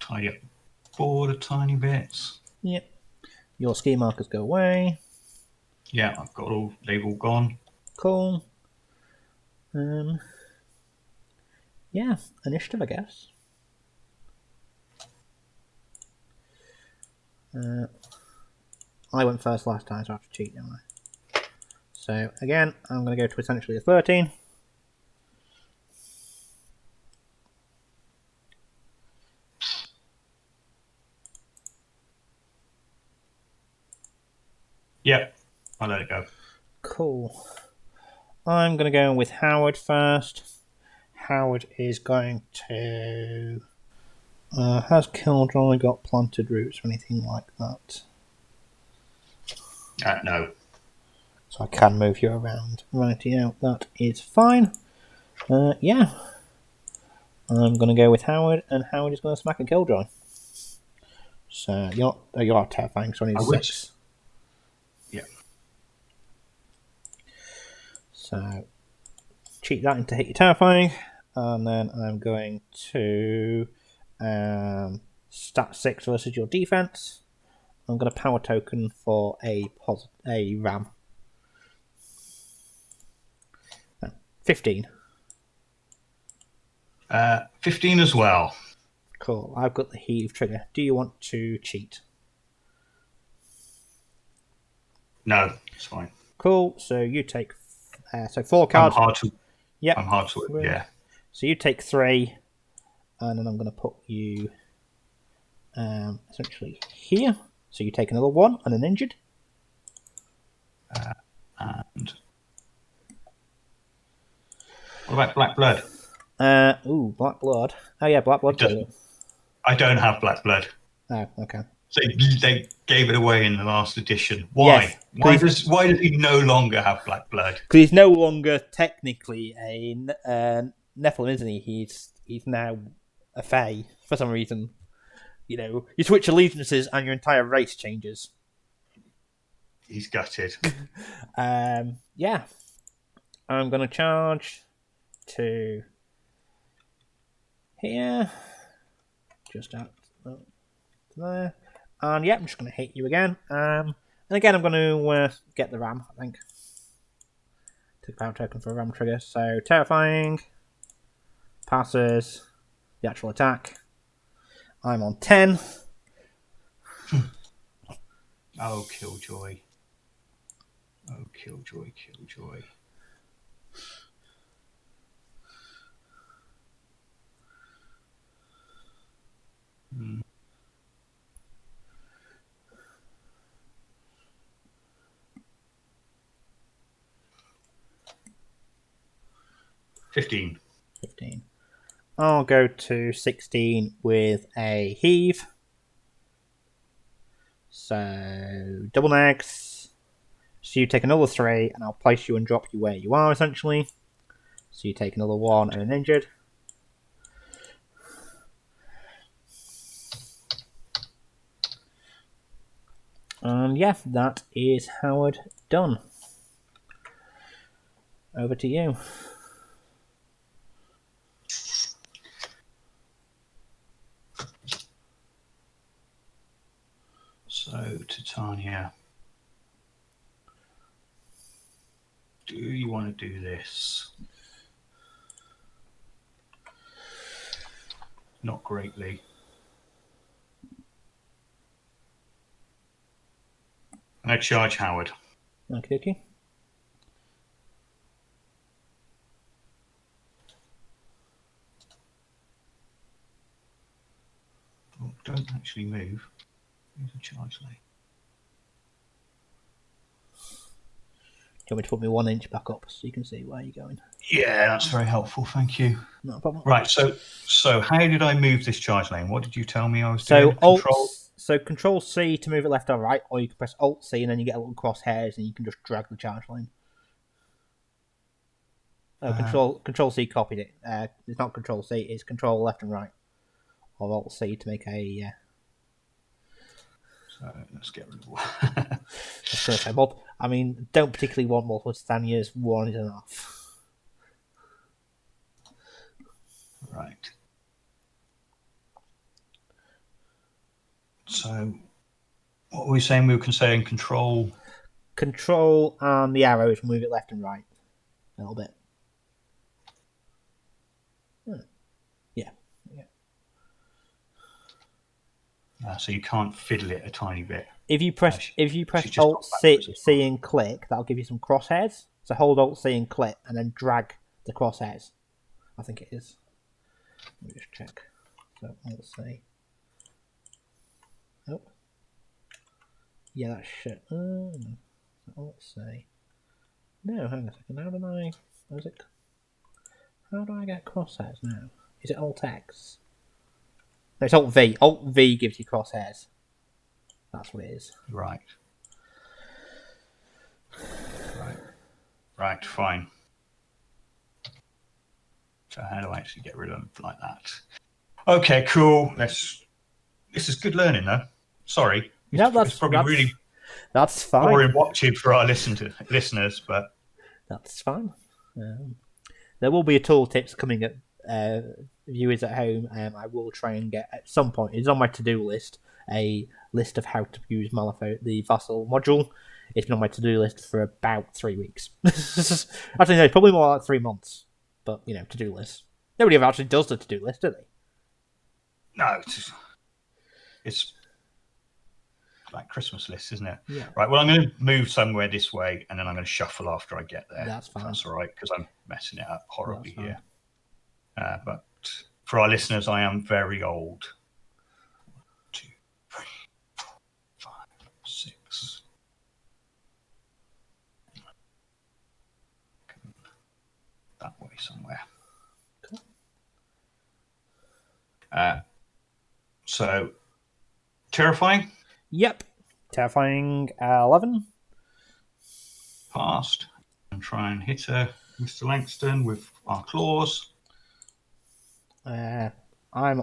Tidy up board a tiny bit. Yep. Your ski markers go away. Yeah, I've got all. They've all gone. Cool. Yeah, initiative, I guess. I went first last time, so I have to cheat, don't I? So again, I'm going to go to essentially a 13. Yep, I'll let it go. Cool. I'm going to go with Howard first. Howard is going to... has Killjoy got planted roots or anything like that? No. So I can move you around. Righty out, that is fine. Yeah. I'm going to go with Howard, and Howard is going to smack a Killjoy. So you are terrifying, so I need 6. Yeah. So cheat that into hit your terrifying. And then I'm going to stat 6 versus your defense. I'm going to power token for a ram. 15. 15 as well. Cool. I've got the heave trigger. Do you want to cheat? No, it's fine. Cool. So you take 4 cards. I'm hard to. Yep. I'm hard to. Yeah. So you take 3, and then I'm going to put you essentially here. So you take another 1 and an injured. And what about Black Blood? Black Blood. Oh yeah, Black Blood. I don't have Black Blood. Oh, okay. They gave it away in the last edition. Why? Yes, why does he no longer have Black Blood? Because he's no longer technically a Nephilim, isn't he? He's now a Fae for some reason. You know, you switch allegiances and your entire race changes. He's gutted. Yeah. I'm going to charge to here. Just out there. And yeah, I'm just going to hit you again. And again, I'm going to get the ram, I think. Take power token for a ram trigger. So, terrifying. Passes. The actual attack. I'm on 10. Oh, Killjoy. Oh, Killjoy, Killjoy. Hmm. $15. I'll go to 16 with a heave. So, double negs. So you take another 3, and I'll place you and drop you where you are, essentially. So you take another 1 and an injured. And yeah, that is Howard done. Over to you. So, Titania. Do you want to do this? Not greatly. I charge Howard. Okay. Oh, don't actually move. Here's a charge lane. Do you want me to put me 1 inch back up so you can see where you're going? Yeah, that's very helpful. Thank you. No problem. Right, so how did I move this charge lane? What did you tell me I was doing? Control C to move it left or right, or you can press Alt C and then you get a little crosshairs and you can just drag the charge lane. Control C copied it. It's not Control C, it's Control left and right, or Alt C to make a. So let's get rid of one. I mean, don't particularly want multiple Titanias. 1 is enough. Right. So, what were we saying? We can say in control. Control and the arrows move it left and right a little bit. Yeah. So you can't fiddle it a tiny bit. If you press Alt C and click, that'll give you some crosshairs. So hold Alt C and click, and then drag the crosshairs. I think it is. Let me just check. So Alt C. Oh. Yeah, that's shit. Alt C. No, hang on a second. How do I get crosshairs now? Is it Alt X? No, it's Alt V. Alt V gives you crosshairs. That's what it is. Right. Right, fine. So how do I actually get rid of them like that? Okay, cool. This is good learning, though. Sorry. It's probably really fine. Boring watching for our listeners, but that's fine. There will be a tooltips coming at viewers at home, I will try and get at some point. It's on my to-do list. A list of how to use the Vassal module. It's been on my to-do list for about 3 weeks. Actually, no, probably more like 3 months. But to-do list. Nobody ever actually does the to-do list, do they? No, it's like Christmas lists, isn't it? Yeah. Right. Well, I'm going to move somewhere this way, and then I'm going to shuffle after I get there. That's fine. That's all right, because I'm messing it up horribly here. But for our listeners, I am very old. 1, 2, 3, 4, 5, 6. That way somewhere. Cool. So, terrifying. Yep. Terrifying 11. Passed. And try and hit her, Mr. Langston, with our claws. I'm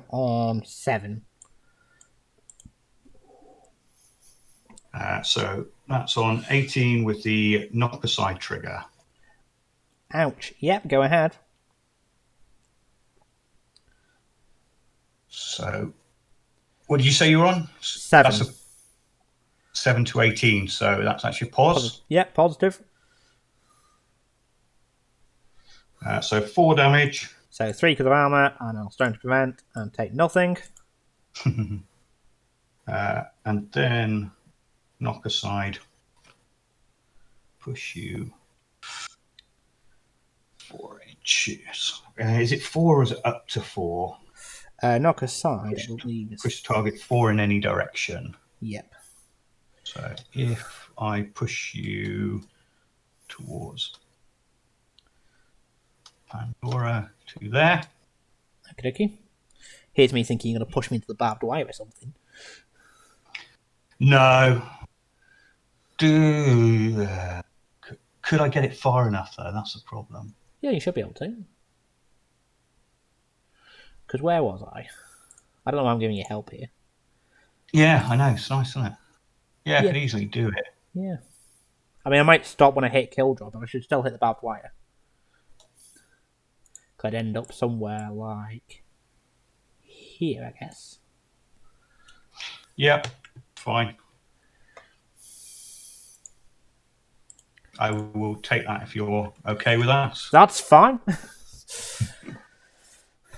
on 7. So that's on 18 with the knock aside trigger. Ouch. Yep, go ahead. So, what did you say you were on? 7. That's a 7 to 18, so that's actually pause. Yep, positive. So 4 damage. So 3 because of armor, and I'll stone to prevent and take nothing. And then knock aside. Push you 4 inches. Is it 4 or is it up to 4? Knock aside, I believe. Push target 4 in any direction. Yep. So if I push you towards Pandora to there. Okay, okay. Here's me thinking you're going to push me into the barbed wire or something. No. Could I get it far enough, though? That's the problem. Yeah, you should be able to. Because where was I? I don't know why I'm giving you help here. Yeah, I know. It's nice, isn't it? Yeah, I could easily do it. Yeah. I mean, I might stop when I hit Killjoy, but I should still hit the barbed wire. Could end up somewhere like here, I guess. Yeah, fine. I will take that if you're okay with that. That's fine.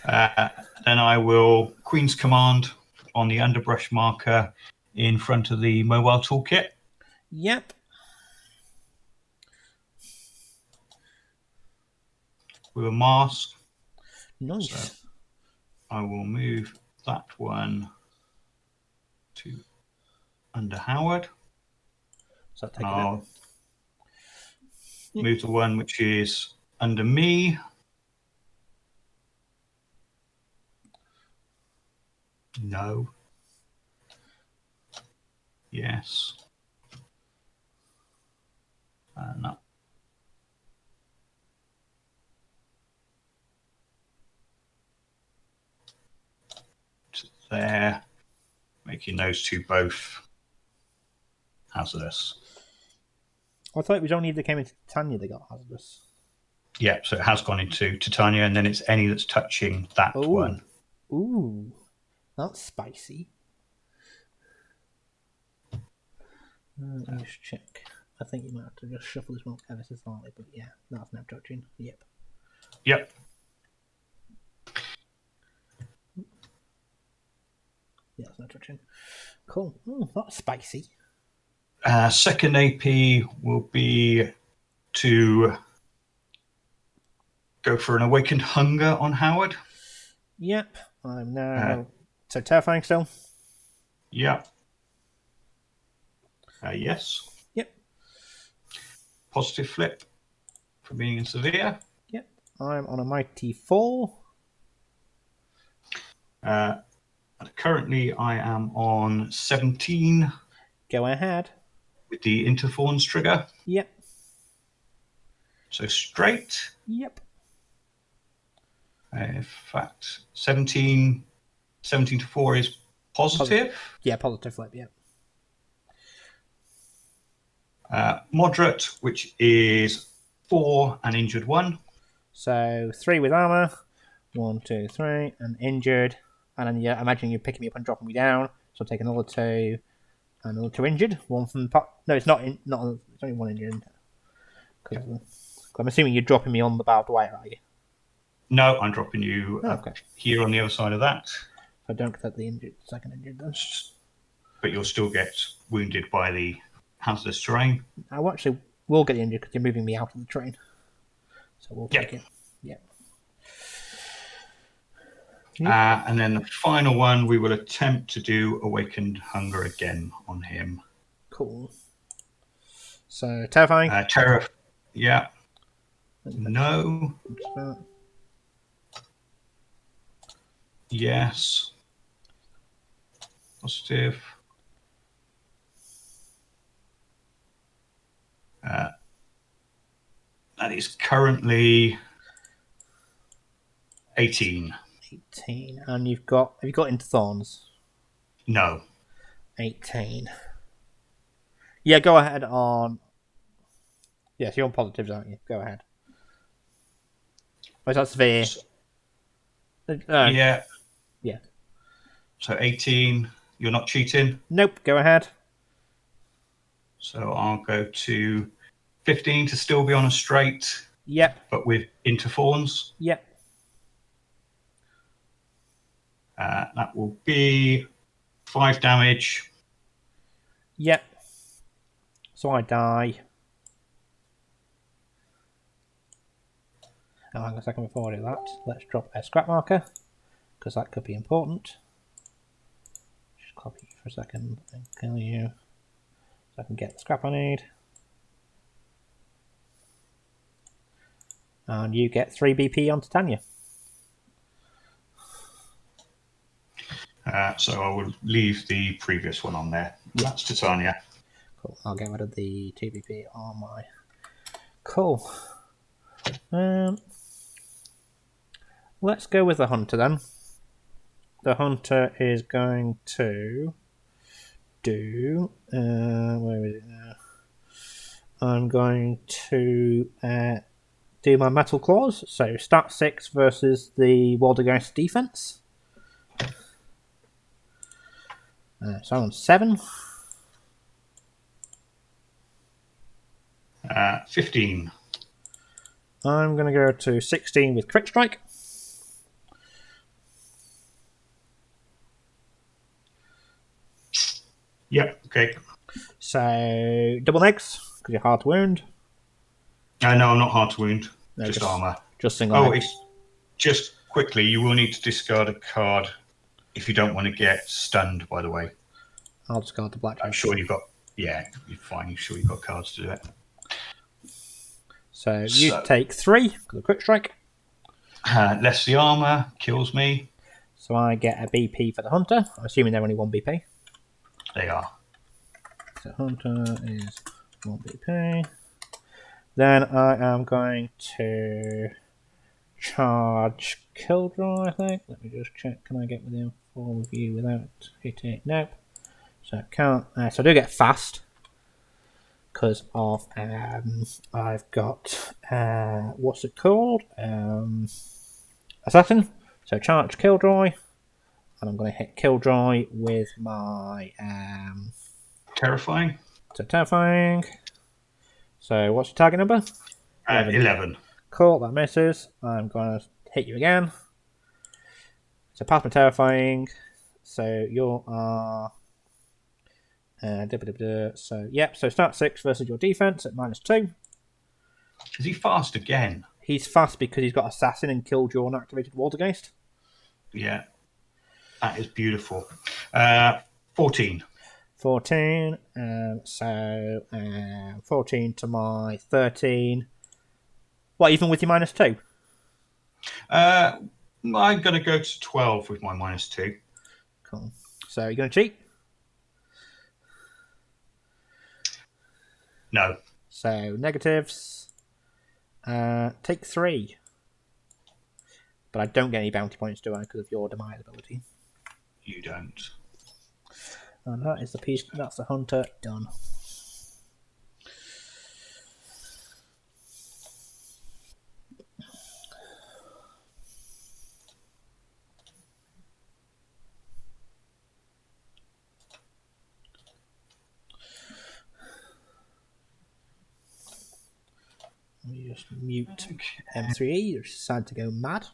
Then I will Queen's Command on the underbrush marker in front of the mobile toolkit. Yep. With a mask. Nice. So I will move that one to under Howard. So take I'll move the one which is under me. No. Yes. And that. To there. Making those two both hazardous. I thought it was only if they came into Titania they got hazardous. Yeah, so it has gone into Titania, and then it's any that's touching that one. Ooh, that's spicy. Let me just check. I think you might have to just shuffle this one ever so slightly, but yeah, that's now touching. Yep. Yep. Yeah, it's not touching. Cool. Ooh, that's spicy. Second AP will be to go for an Awakened Hunger on Howard. Yep. I'm now... so terrifying still? Yep. Yes. Yep. Positive flip for being in severe. Yep. I'm on a mighty 4. Currently, I am on 17. Go ahead. With the Interthorns trigger. Yep. So straight. Yep. In fact, 17 to 4 is positive. Yeah, positive flip, yep. Moderate, which is 4 and injured 1. So 3 with armor, 1, 2, 3, and injured. And then yeah, imagine you're picking me up and dropping me down. So I'll take another 2, and another 2 injured. One from the pot. No, it's not. Not. It's only 1 injured. Cause I'm assuming you're dropping me on the barbed wire, are you? No, I'm dropping you here on the other side of that. So I don't get the second injured then. But you'll still get wounded by the hazardous terrain. I actually will get injured because you're moving me out of the train. So we'll take it. Yeah. And then the final one, we will attempt to do Awakened Hunger again on him. Cool. So, Terrifying? Terror. Yeah. No. Yes. Positive. That is currently 18. 18. And have you got into Thorns? No. 18. Yeah, go ahead on. Yes, you're on positives, aren't you? Go ahead. Oh, is that severe? Yeah. Yeah. So 18. You're not cheating? Nope, go ahead. So I'll go to 15 to still be on a straight. Yep. But with interthorns. Yep. That will be 5 damage. Yep. So I die. Oh, hang on a second before I do that. Let's drop a scrap marker, because that could be important. Just copy you for a second and kill you, so I can get the scrap I need. And you get 3 BP on Titania. So I will leave the previous one on there. That's Titania. Cool. I'll get rid of the 2 BP on my. Cool. Let's go with the hunter then. The hunter is going to do. Where is it now? I'm going to do my metal claws. So stat 6 versus the Waldergiest defense. So I'm on 7. 15. I'm going to go to 16 with crit strike. Yep, okay. So double eggs, because you're hard to wound. No, I'm not hard to wound. No, just armor. Just single eggs. Just quickly, you will need to discard a card if you don't want to get stunned, by the way. I'll discard the blackjack. I'm sure you've got... Yeah, you're fine. You're sure you've got cards to do it. So you take 3 because of quick strike. Less the armor, kills me. So I get a BP for the hunter. I'm assuming they're only 1 BP. They are. So hunter is 1 BP. Then I am going to charge Killjoy, I think. Let me just check. Can I get within 4 of you without hitting? Nope. So I can't. So I do get fast. Because of I've got what's it called? Assassin. So charge Killjoy, and I'm going to hit Killjoy with my Terrifying. So terrifying. So what's your target number? 11. Cool, that misses. I'm going to hit you again. So pass my terrifying. So you are. So yep. So start 6 versus your defense at -2. Is he fast again? He's fast because he's got assassin and Killjoy and activated Waldergiest. Yeah, that is beautiful. 14. 14. So 14 to my 13. What, even with your -2? I'm going to go to 12 with my -2. Cool. So you're going to cheat? No. So negatives. Take 3. But I don't get any bounty points, do I? Because of your demise ability. You don't. And that is the piece. That's the hunter done. Just mute M3E. You decide to go mad.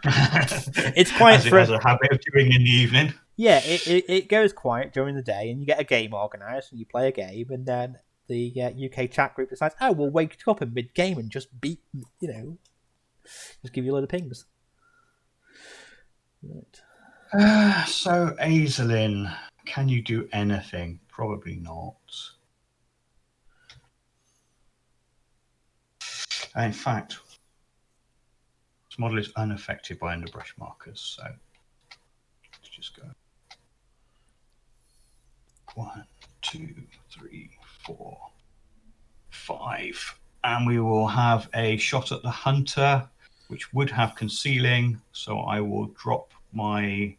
It's quiet as it has a habit of doing in the evening. Yeah, it goes quiet during the day, and you get a game organised, and you play a game, and then the UK chat group decides, oh, we'll wake you up in mid-game and just beat, just give you a load of pings. Right. So, Aesllin, can you do anything? Probably not. In fact, this model is unaffected by underbrush markers, so let's just go 1, 2, 3, 4, 5, and we will have a shot at the hunter, which would have concealing. So I will drop my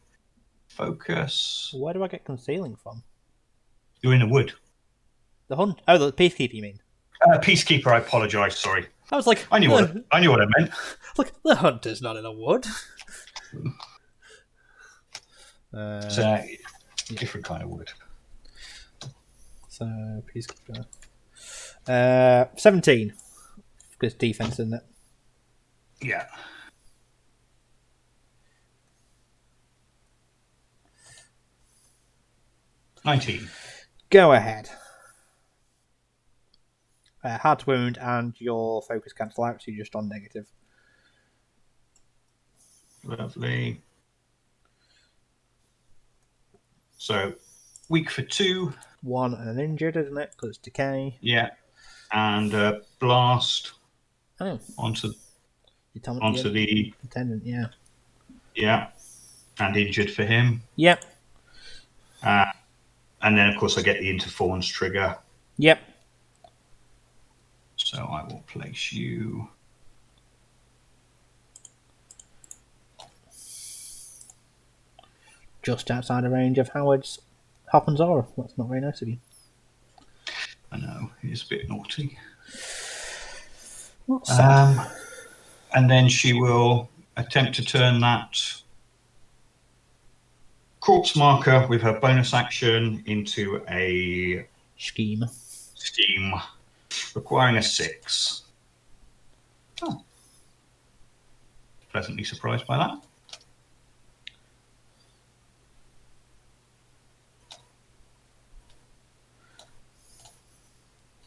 focus. Where do I get concealing from? You're in the wood. The hunt? Oh, the Peacekeeper, you mean? Peacekeeper, I apologise, sorry. I was like... I knew what I meant. Look, the hunter's not in a wood. It's a different kind of wood. So, Peacekeeper. 17. Because defense, isn't it? Yeah. $19. Go ahead. Hard to wound and your focus cancel out, so you're just on negative. Lovely. So, weak for 2. 1 and an injured, isn't it? Because it's decay. Yeah. And blast onto the attendant, yeah. Yeah. And injured for him. Yep. And then, of course, I get the interference trigger. Yep. So I will place you... just outside the range of Hoffman's aura. That's not very nice of you. I know, it's a bit naughty. And then she will attempt to turn that corpse marker with her bonus action into a scheme, requiring a 6. Oh. Pleasantly surprised by that.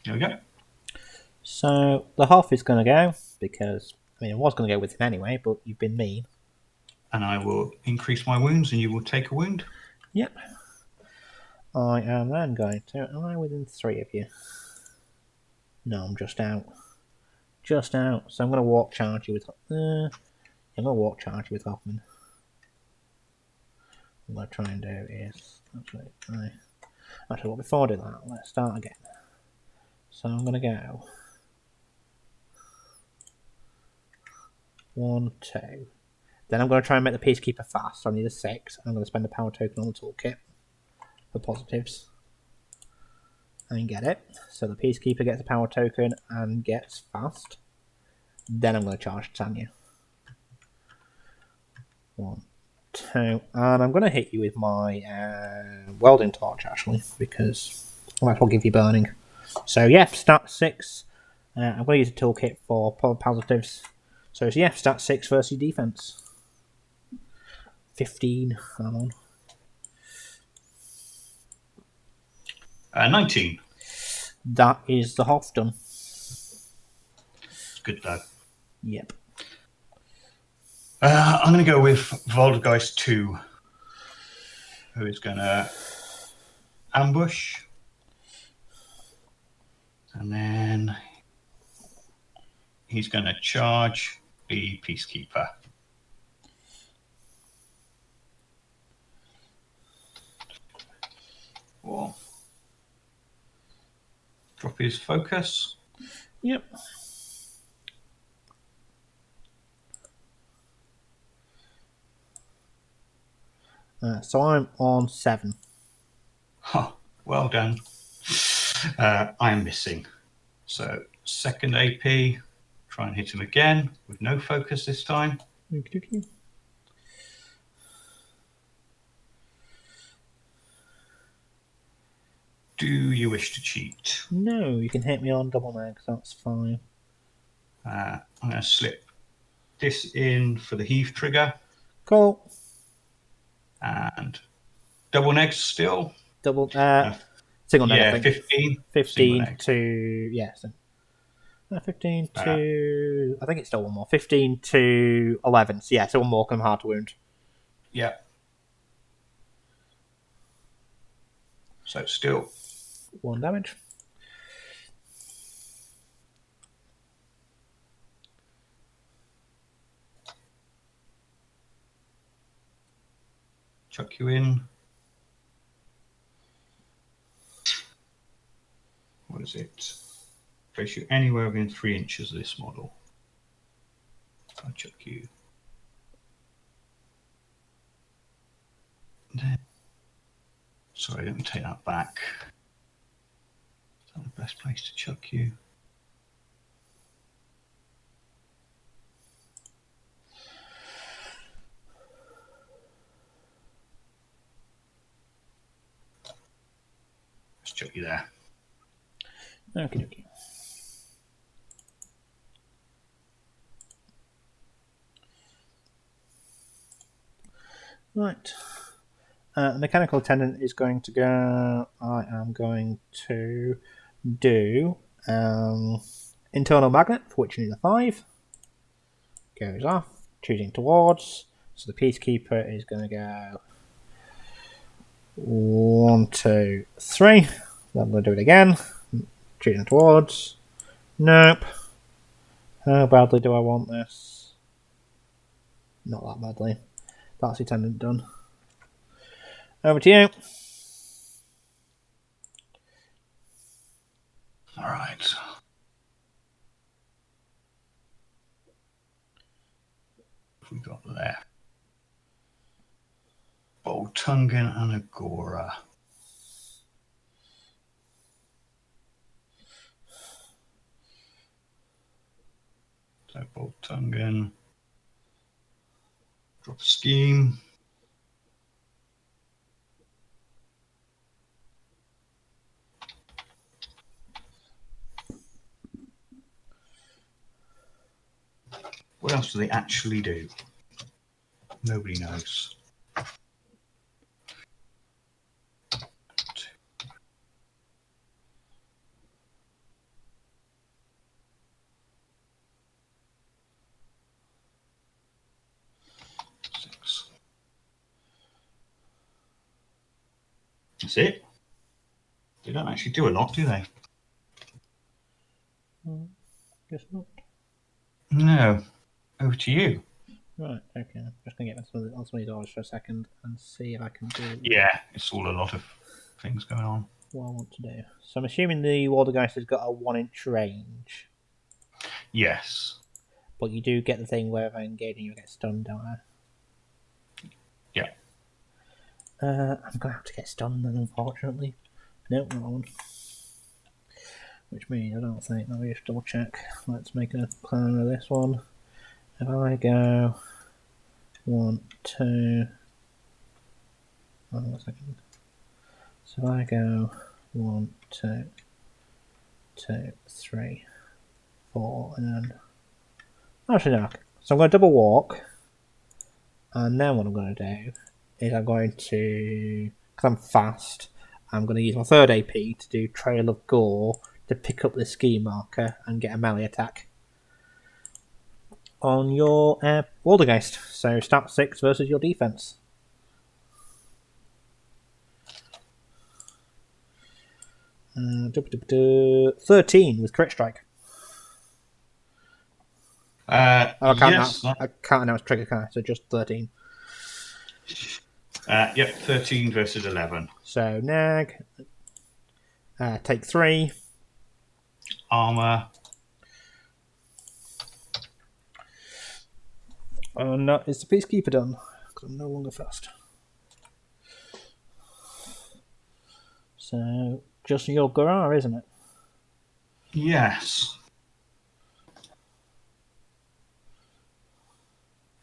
There we go. So the Hoff is going to go because, I was going to go with him anyway, but you've been mean. And I will increase my wounds and you will take a wound. Yep. I am then going to... Am I within 3 of you? No, I'm just out. Just out. So I'm going to walk charge you with... I'm going to walk charge you with Hoffman. What I'm going to try and do is... Actually, before I do that, let's start again. So I'm going to go... 1, 2... Then I'm going to try and make the Peacekeeper fast. So I need a 6. I'm going to spend a power token on the toolkit for positives. And get it. So the Peacekeeper gets a power token and gets fast. Then I'm going to charge Titania. 1, 2. And I'm going to hit you with my welding torch, actually, because I might as well give you burning. So yeah, stat 6. I'm going to use a toolkit for positives. So it's stat 6 versus defense. 15. I'm on. 19. That is the Hoff done. Good though. Yep. I'm going to go with Waldergiest 2, who is going to ambush. And then he's going to charge the Peacekeeper. Or drop his focus. Yep. So I'm on 7. Huh, well done. I'm missing. So second AP. Try and hit him again with no focus this time. Okey-dokey. Do you wish to cheat? No, you can hit me on double mags, that's fine. I'm going to slip this in for the heave trigger. Cool. And double negs still. Double. Single neg, I think. 15. 15 to. Yeah. 15 to. I think it's still one more. 15 to 11. So, yeah, so one more can hard to wound. Yeah. So, still 1 damage. Chuck you in. What is it? Place you anywhere within 3 inches of this model. I'll chuck you. There. Sorry, let me take that back. Is that the best place to chuck you? Let's chuck you there. Okay. Right. The mechanical attendant is going to go. I am going to do internal magnet, for which you need a 5. Goes off, choosing towards. So the Peacekeeper is going to go 1, 2, 3. Then I'm going to do it again. Choosing towards. Nope. How badly do I want this? Not that badly. That's the attendant done. Over to you. All right. We got there. Bultungin and a Gorar. So Bultungin. Drop a scheme. What else do they actually do? Nobody knows. That's it. They don't actually do a lot, do they? Guess not. No. Over to you. Right, okay. I'm just going to get some of these orders for a second and see if I can do it's all a lot of things going on. what I want to do. So I'm assuming the Waldergiest has got a 1-inch range. Yes. But you do get the thing where if I engage and you get stunned, don't I? Yeah. I'm going to have to get stunned then, unfortunately. Nope, not one. Which means I don't think. Let me just double check. Let's make a plan of this one. If I go 1, 2. Hold on a second. So if I go 1, 2, 2, 3, 4, and then. Actually, no. So I'm going to double walk. And then what I'm going to do is I'm going to. Because I'm fast, I'm going to use my 3rd AP to do Trail of Gore to pick up the ski marker and get a melee attack on your Waldergiest. So stat 6 versus your defense. Uh, 13 with crit strike. I can't announce trigger, can I? So just 13. Yep, 13 versus 11. So nag. Take 3. Armor. Oh no, is the Peacekeeper done? Because I'm no longer fast. So just your Gorar, isn't it? Yes.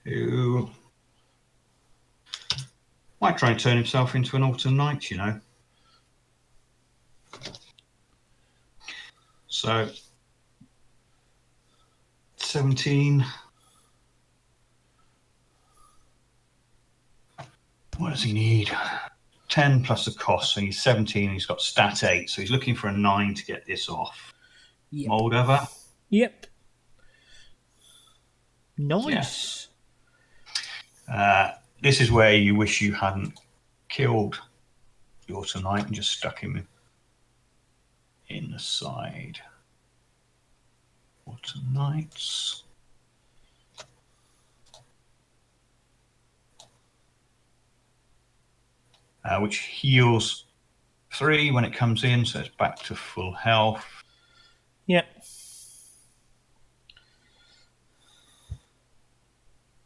Who might try and turn himself into an autumn night, you know. So 17. What does he need? 10 plus the cost, so he's 17. He's got stat 8, so he's looking for a 9 to get this off. Yep. Moldova. Yep. Nice. Yes. This is where you wish you hadn't killed your tonight and just stuck him in the side. Water Knights. Which heals 3 when it comes in, so it's back to full health. Yep.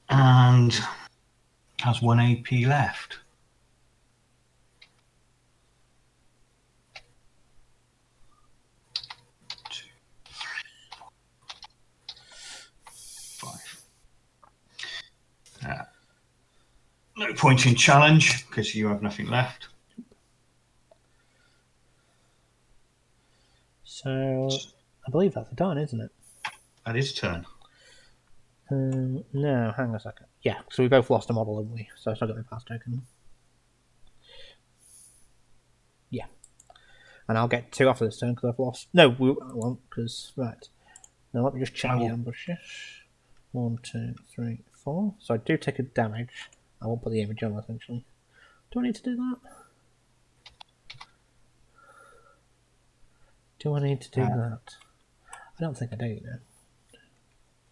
And has 1 AP left. Two, three, 4, 5. No point in challenge because you have nothing left. So I believe that's a turn, isn't it? That is turn. No, hang on a second. Yeah, so we both lost a model, haven't we? So I still got my pass token. Yeah. And I'll get 2 after this turn because I've lost. No, I won't because. Right. Now let me just check the ambushes. 1, 2, 3, 4. So I do take a damage. I won't put the image on essentially. Do I need to do that? Do I need to do that? I don't think I do, you know.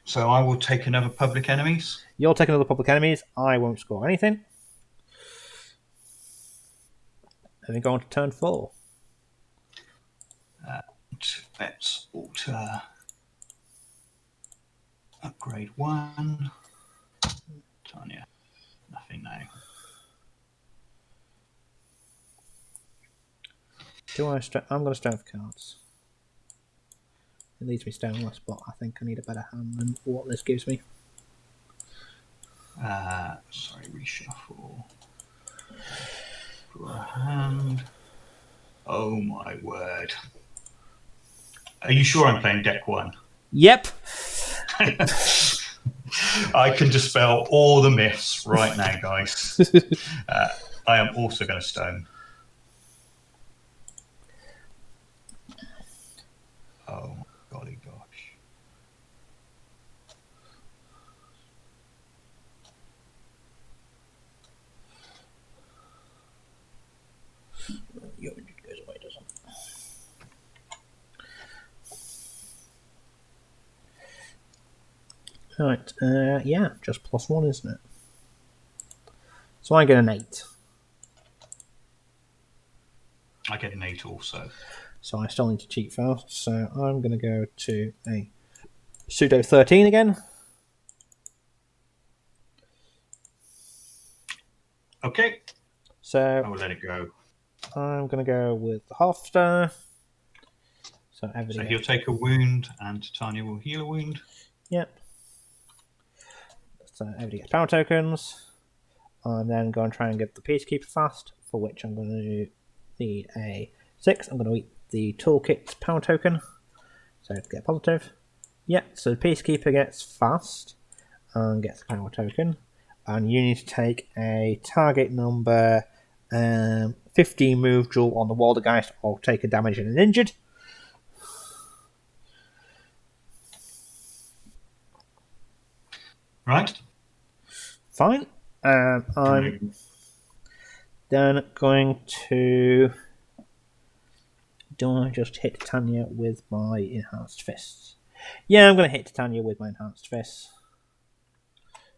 So I will take another public enemies. You'll take another public enemies. I won't score anything. And then go on to turn 4. Let's alter. Upgrade 1. Titania. Nothing now. I'm going to strength cards. It leaves me stoneless, but I think I need a better hand than what this gives me. Sorry, reshuffle. Draw a hand. Oh my word. Are you sure I'm playing deck 1? Yep. I can dispel all the myths right now, guys. I am also going to stone. Oh my golly gosh. Your image goes away, doesn't it? Right, yeah, just +1, isn't it? So I get an 8. I get an 8 also. So I still need to cheat first. So I'm going to go to a pseudo 13 again. Okay. So I will let it go. I'm going to go with the half star. So he'll take a wound and Titania will heal a wound. Yep. So everybody gets power tokens. I'm then going to try and get the Peacekeeper fast, for which I'm going to need a 6. I'm going to eat the toolkit's power token. So to get positive. Yeah, so the Peacekeeper gets fast and gets a power token. And you need to take a target number 15 move duel on the Waldergiest or take a damage and an injured. Right. Fine. I'm then going to... Do I just hit Titania with my enhanced fists? Yeah, I'm going to hit Titania with my enhanced fists.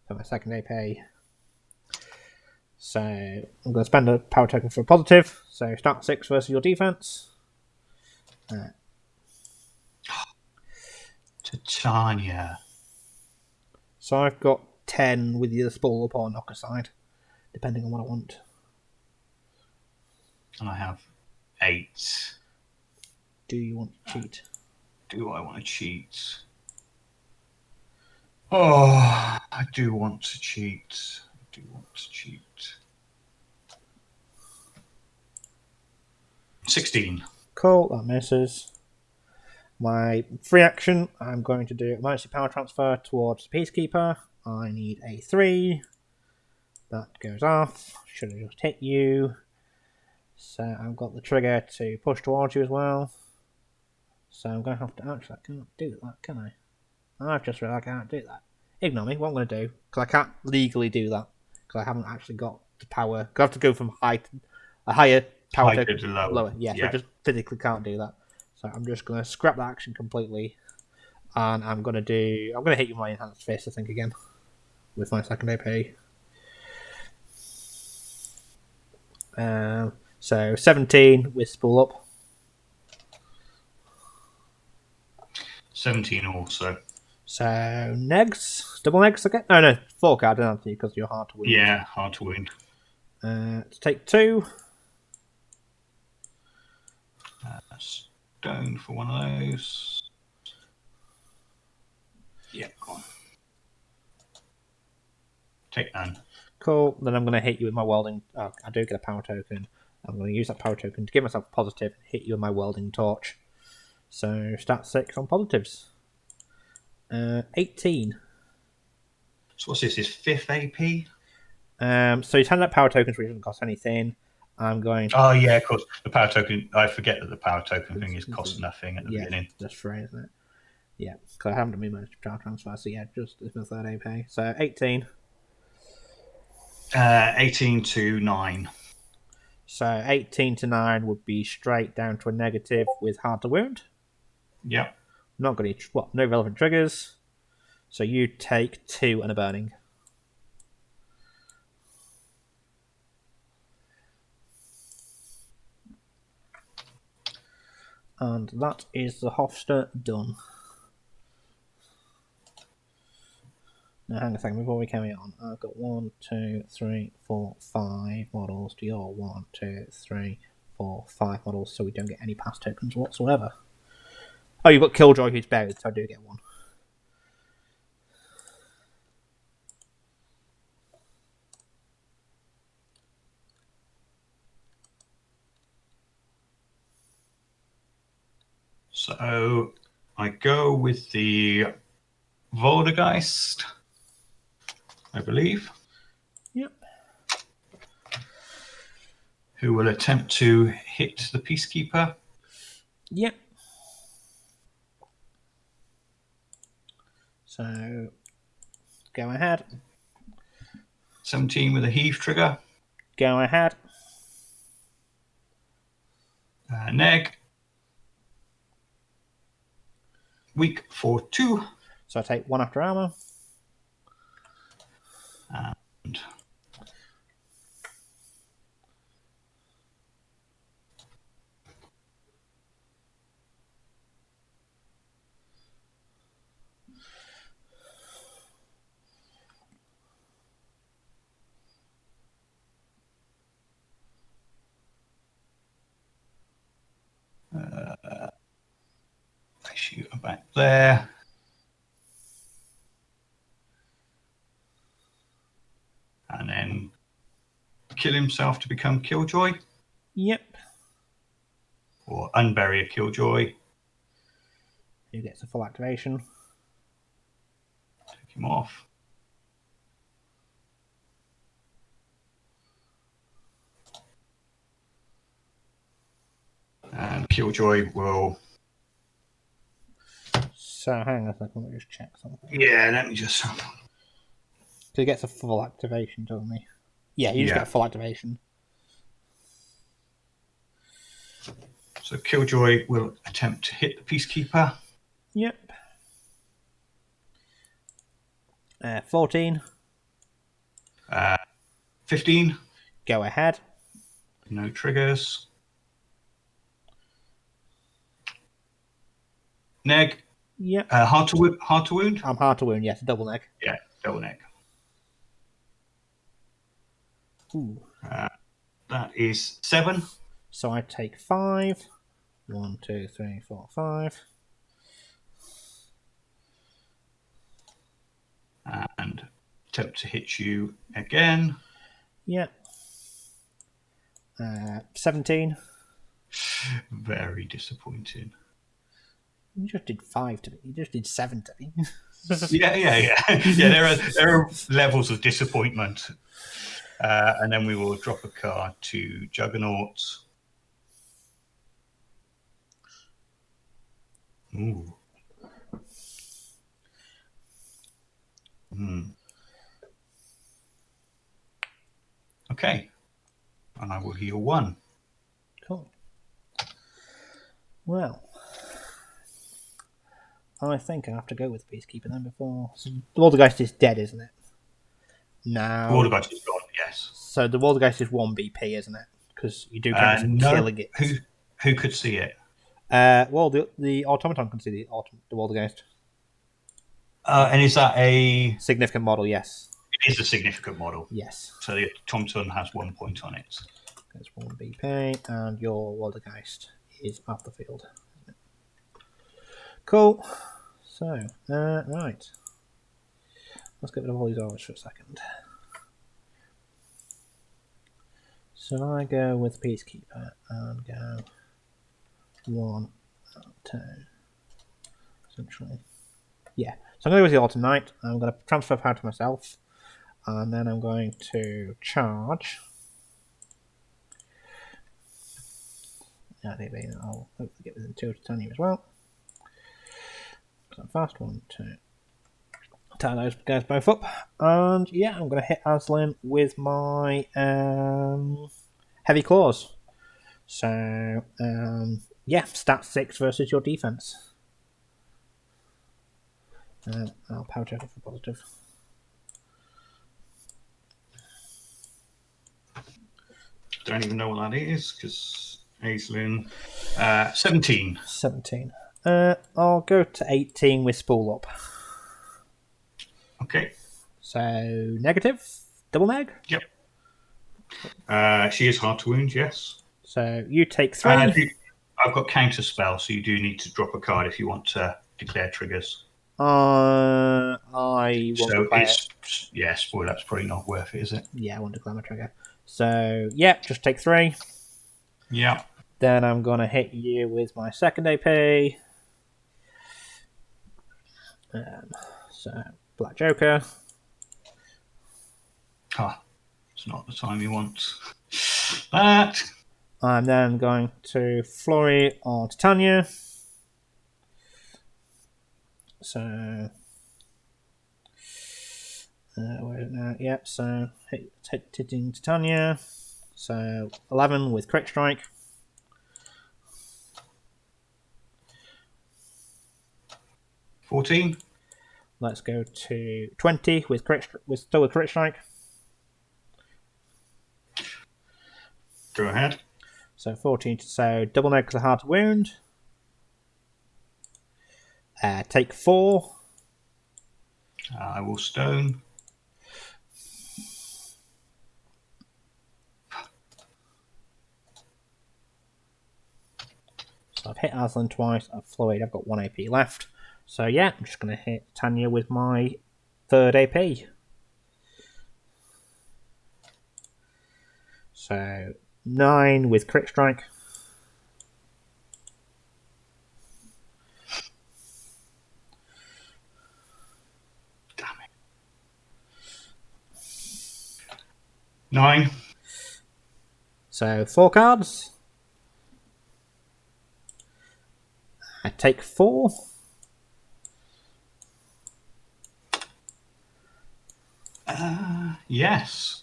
For my second AP. So I'm going to spend a power token for a positive. So start 6 versus your defense. Titania. So I've got 10 with either spoil up or knock aside, depending on what I want. And I have 8. Do you want to cheat? Do I want to cheat? Oh, I do want to cheat. I do want to cheat. 16. Cool, that misses. My free action, I'm going to do emergency power transfer towards the Peacekeeper. I need a 3. That goes off. Should have just hit you. So I've got the trigger to push towards you as well. So I'm going to have to... Actually, I can't do that, can I? I've just realised I can't do that. Ignore me. What I'm going to do, because I can't legally do that, because I haven't actually got the power. Because I have to go from a higher power Higher to to lower. lower. Yeah, so I just physically can't do that. So I'm just going to scrap that action completely. And I'm going to hit you with my enhanced fist, I think, again. With my second AP. So 17 with spool up. 17 also. So negs, double negs again. No, 4 card, don't you? Because you're hard to wound. Yeah, hard to wound. To take 2. Stone for one of those. Yeah, go on. Take none. Cool. Then I'm going to hit you with my welding. Oh, I do get a power token. I'm going to use that power token to give myself a positive and hit you with my welding torch. So stat 6 on positives. 18. So what's this? Is 5th AP? So you hand out power tokens which doesn't cost anything. I'm going to... Oh, yeah, of course. The power token. I forget that the power token thing is cost nothing at the beginning. That's free, isn't it? Yeah, because I haven't done my power transfer, so yeah, just it's my third AP. So 18. 18 to 9. So 18 to 9 would be straight down to a negative with hard to wound. Yep. Not got any, no relevant triggers. So you take 2 and a burning. And that is the Hofster done. Now, hang on a second, before we carry on, I've got 1, 2, 3, 4, 5 models to your 1, 2, 3, 4, 5 models, so we don't get any pass tokens whatsoever. Oh, you've got Killjoy who's buried, so I do get 1. So I go with the Waldergiest, I believe. Yep. Who will attempt to hit the Peacekeeper. Yep. So, go ahead. 17 with a heave trigger. Go ahead. Neg. Weak for 2. So I take 1 after armor. And I shoot her back there. And then kill himself to become Killjoy. Yep. Or unbury a Killjoy. Who gets a full activation. Take him off. And Killjoy will... So hang on a second, let me just check something. Yeah, let me just... So he gets a full activation, doesn't he? Yeah, you just get a full activation. So Killjoy will attempt to hit the Peacekeeper. Yep. 14. 15. Go ahead. No triggers. Neg. Yep. Hard to wound? I'm hard to wound, yes, double neg. Yeah, double neg. Ooh. That is 7. So I take 5. 1, 2, 3, 4, 5. And attempt to hit you again. Yep. 17. Very disappointing. You just did 5 to me. You just did 7 to me. Yeah. There are levels of disappointment, and then we will drop a card to Juggernaut. Ooh. Okay, and I will heal 1. Cool. Well, I think I have to go with Peacekeeper then before. So the Waldergiest is dead, isn't it? Now. Waldergiest is gone. Yes. So the Waldergiest is 1 BP, isn't it? Because you do get killing it. Who could see it? Well, the automaton can see the Waldergiest. And is that a significant model? Yes. It is a significant model. Yes. So the automaton has 1 point on it. That's 1 BP, and your Waldergiest is off the field. Cool. So, right. Let's get rid of all these orders for a second. So I go with Peacekeeper and go 1, 2. Essentially. Yeah. So I'm going to go with the Autumn Knight. I'm going to transfer power to myself. And then I'm going to charge. I'll hopefully get within 2 of Titania as well. So I'm fast. 1, 2. Tie those guys both up. And yeah, I'm going to hit Aesllin with my heavy claws. So yeah, stat 6 versus your defense. I'll power check it for positive. Don't even know what that is because Aesllin 17. 17. I'll go to 18 with spool up. Okay. So negative, double neg. Yep. She is hard to wound. Yes. So you take 3. I've got counter spell, so you do need to drop a card if you want to declare triggers. I won't declare it. Yeah, spoil that's probably not worth it, is it? Yeah, I won't declare my trigger. So yeah, just take 3. Yeah. Then I'm gonna hit you with my second AP. So Black Joker. It's not the time you want that. I'm then going to flurry on Titania. So where is it now? Yep. So hitting Titania. So 11 with crit strike. $14. Let's go to 20 with still a crit strike. Go ahead. So 14. So double neg because hard to wound. Take 4. I will stone. So I've hit Aesllin twice. I've flurried. I've got 1 AP left. So yeah, I'm just going to hit Tanya with my 3rd AP. So 9 with crit strike. Damn it. 9. So 4 cards. I take 4. Yes.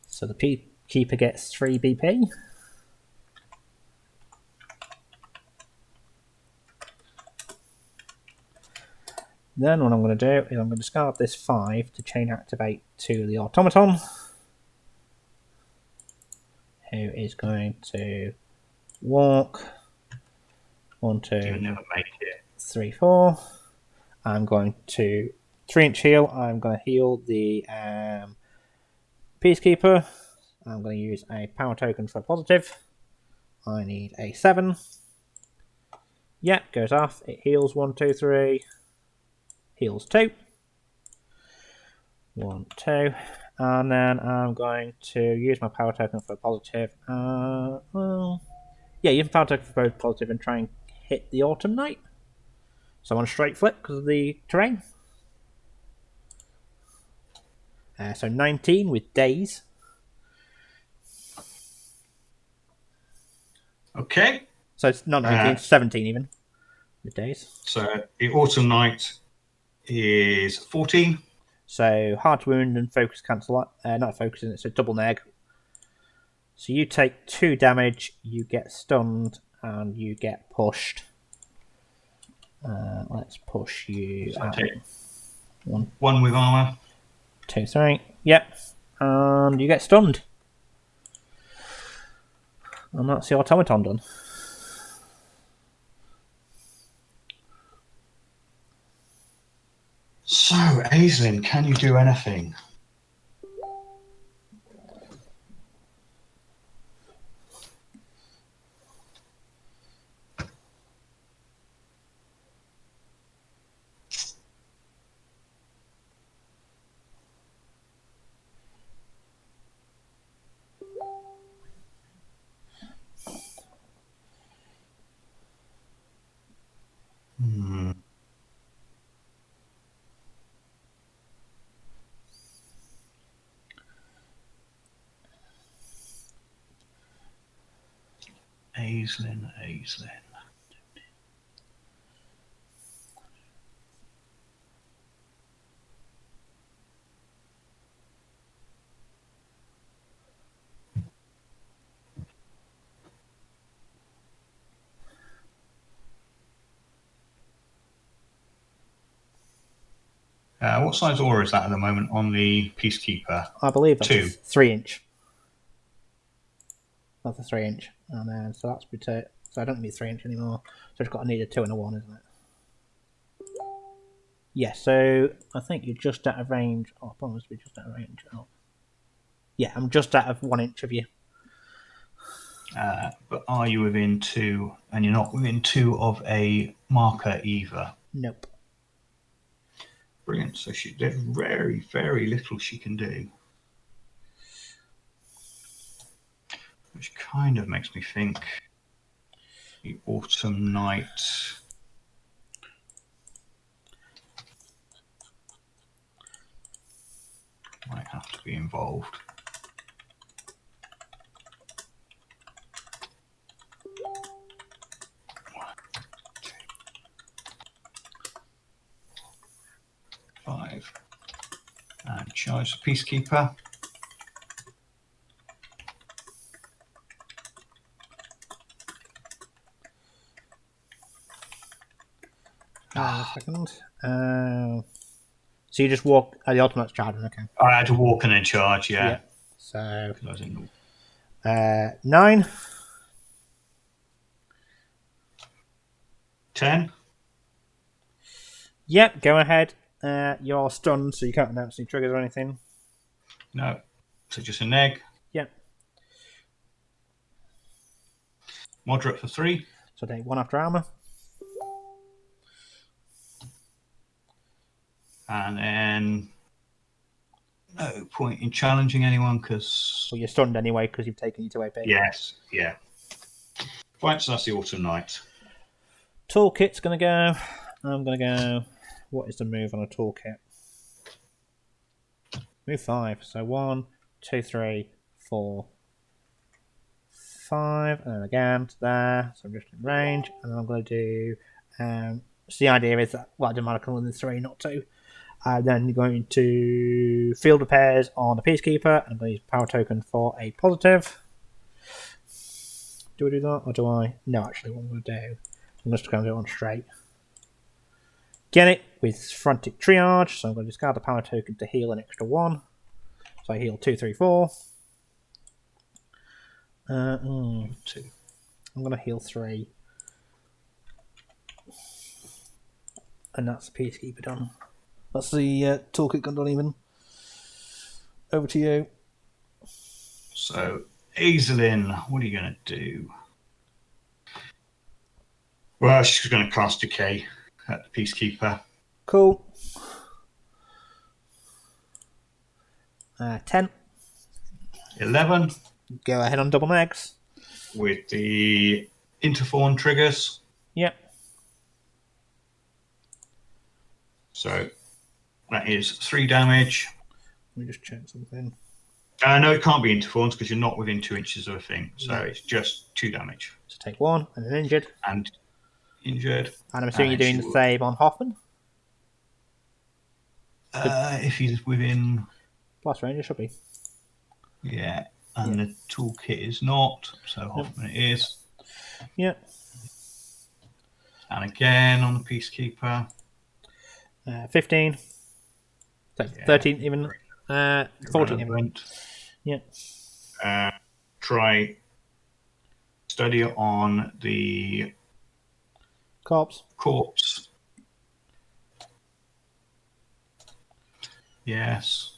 So the Peacekeeper gets 3 BP. Then what I'm going to do is I'm going to discard this 5 to chain activate to the automaton, who is going to walk 1, 2, You'll never make it. 3, 4. I'm going to 3-inch heal. I'm going to heal the Peacekeeper. I'm going to use a power token for a positive. I need a 7. Yep, goes off. It heals 1, 2, 3. Heals 2. 1, 2. And then I'm going to use my power token for a positive. Use my power token for both positive and try and hit the Autumn Knight. So I'm on a straight flip because of the terrain. So 19 with days. Okay. So it's not 19, it's 17 even with days. So the Autumn Knight is 14. So hard to wound and focus cancel. Not focusing, it's a double neg. So you take 2 damage, you get stunned, and you get pushed. Let's push you. So take 1 with armor. 2, 3. Yep. And you get stunned. And that's the automaton done. So, Aesllin, can you do anything? Aesllin. What size aura is that at the moment on the Peacekeeper? I believe that's 2. 3 inch. That's a 3 inch. And then, so that's protect. So I don't need 3 inch anymore. So it's got to need a 2 and a 1, isn't it? Yeah, so I think you're just out of range. Oh, I promise to be just out of range. Oh. Yeah, I'm just out of 1 inch of you. But are you within 2? And you're not within 2 of a marker either. Nope. Brilliant. So there's very, very little she can do. Which kind of makes me think the Autumn Knight might have to be involved. Five. And charge the Peacekeeper. A second. So you just walk. The ultimate's charging, okay. I had to walk and then charge, yeah. Yep. So. 'Cause I was in 9. 10. Yep, go ahead. You're stunned, so you can't announce any triggers or anything. No. So just a neg. Yep. Moderate for 3. So take 1 after armor. And then no point in challenging anyone because... Well, you're stunned anyway because you've taken your 2 AP. Yes, yeah. Right, so that's the Autumn Knight. Toolkit's going to go. I'm going to go. What is the move on a toolkit? Move 5. So 1, 2, 3, 4, 5. And then again to there. So I'm just in range. And then I'm going to do. So the idea is that, well, it doesn't matter, come within 3, not 2. Then you're going to field repairs on the Peacekeeper. And I'm going to use power token for a positive. Do I do that or do I? No, actually, what I'm going to do, I'm just going to do it on straight. Get it with frantic triage. So I'm going to discard the power token to heal an extra 1. So I heal 2, 3, 4. 2. I'm going to heal 3. And that's the Peacekeeper done. That's the toolkit gun done even. Over to you. So, Aesllin, what are you going to do? Well, she's going to cast Decay at the Peacekeeper. Cool. 10. 11. Go ahead on double negs. With the Interfawn triggers. Yep. So that is 3 damage. Let me just check something. No, it can't be interference because you're not within 2 inches of a thing. So No. it's just 2 damage. So take 1 and then injured. And injured. And I'm assuming you're doing the save on Hoffman? If he's within... Blast range, it should be. Yeah. And the toolkit is not. So Hoffman it is. Yeah. And again on the Peacekeeper. 15. So 13 even. 14 even. Yeah. Try study on the Corpse. Yes.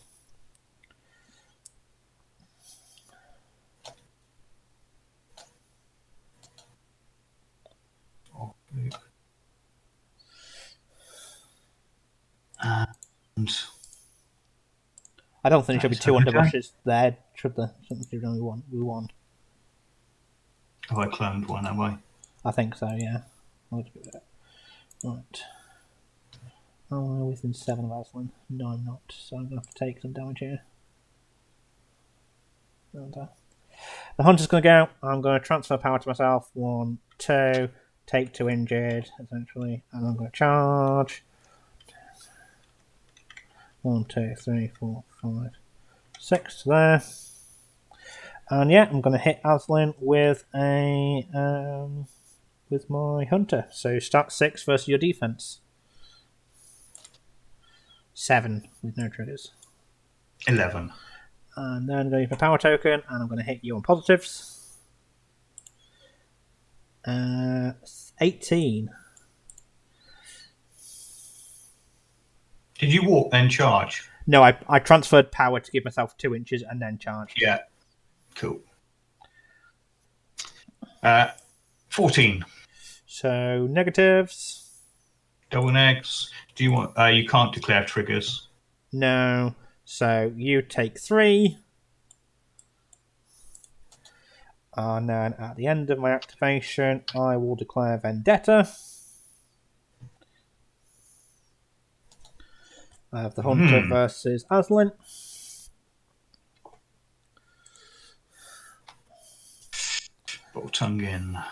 And I don't think there should be 2 underbrushes there. Should there? Something should only one. Have I cloned one, have I? I think so, yeah. I'll do that. Right. Oh, I'm within 7 of Aesllin. No, I'm not. So I'm going to have to take some damage here. And, the Hunter's going to go. I'm going to transfer power to myself. 1, 2. Take 2 injured, essentially. And I'm going to charge. 1, 2, 3, 4, 5, 6 there. And yeah, I'm going to hit Aesllin with with my Hunter. So start 6 versus your defense. 7 with no triggers. 11. And then going for power token, and I'm going to hit you on positives. 18. Did you walk then charge? No, I transferred power to give myself 2 inches and then charged. Yeah. Cool. 14. So negatives. Double negs. Do you want? You can't declare triggers. No. So you take 3. And then at the end of my activation, I will declare Vendetta. I have the Hunter versus Aesllin. Bultungin.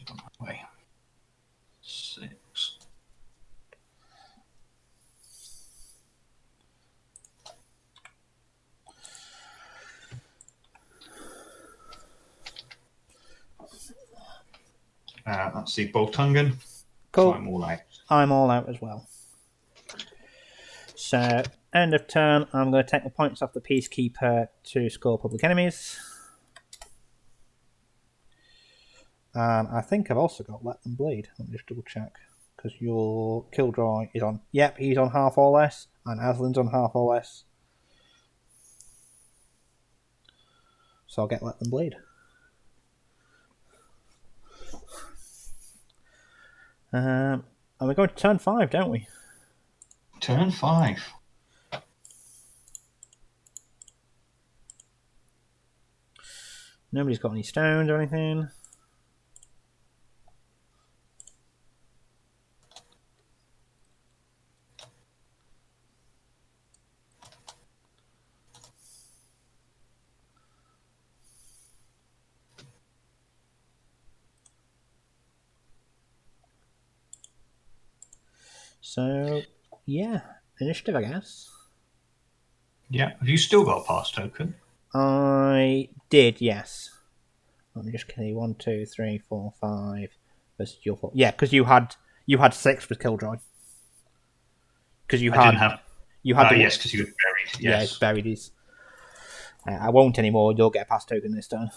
On my way. 6. Let's see, Bultungin. Cool. So I'm all out. I'm all out as well. So, end of turn, I'm going to take the points off the Peacekeeper to score public enemies. And I think I've also got Let Them Bleed. Let me just double check. Because your Killjoy is on... Yep, he's on half or less. And Aeslin's on half or less. So I'll get Let Them Bleed. And we're going to turn 5, don't we? Turn 5. Nobody's got any stones or anything. So, yeah, initiative, I guess. Yeah. Have you still got a pass token? I did, yes. Let me just kill you. 1, 2, 3, 4, 5. Versus your 4. Yeah, because you had 6 with Killjoy. Because you didn't have. You had. Yes, because you were buried. Yes. Yeah, it's buried. I won't anymore. You'll get a pass token this turn.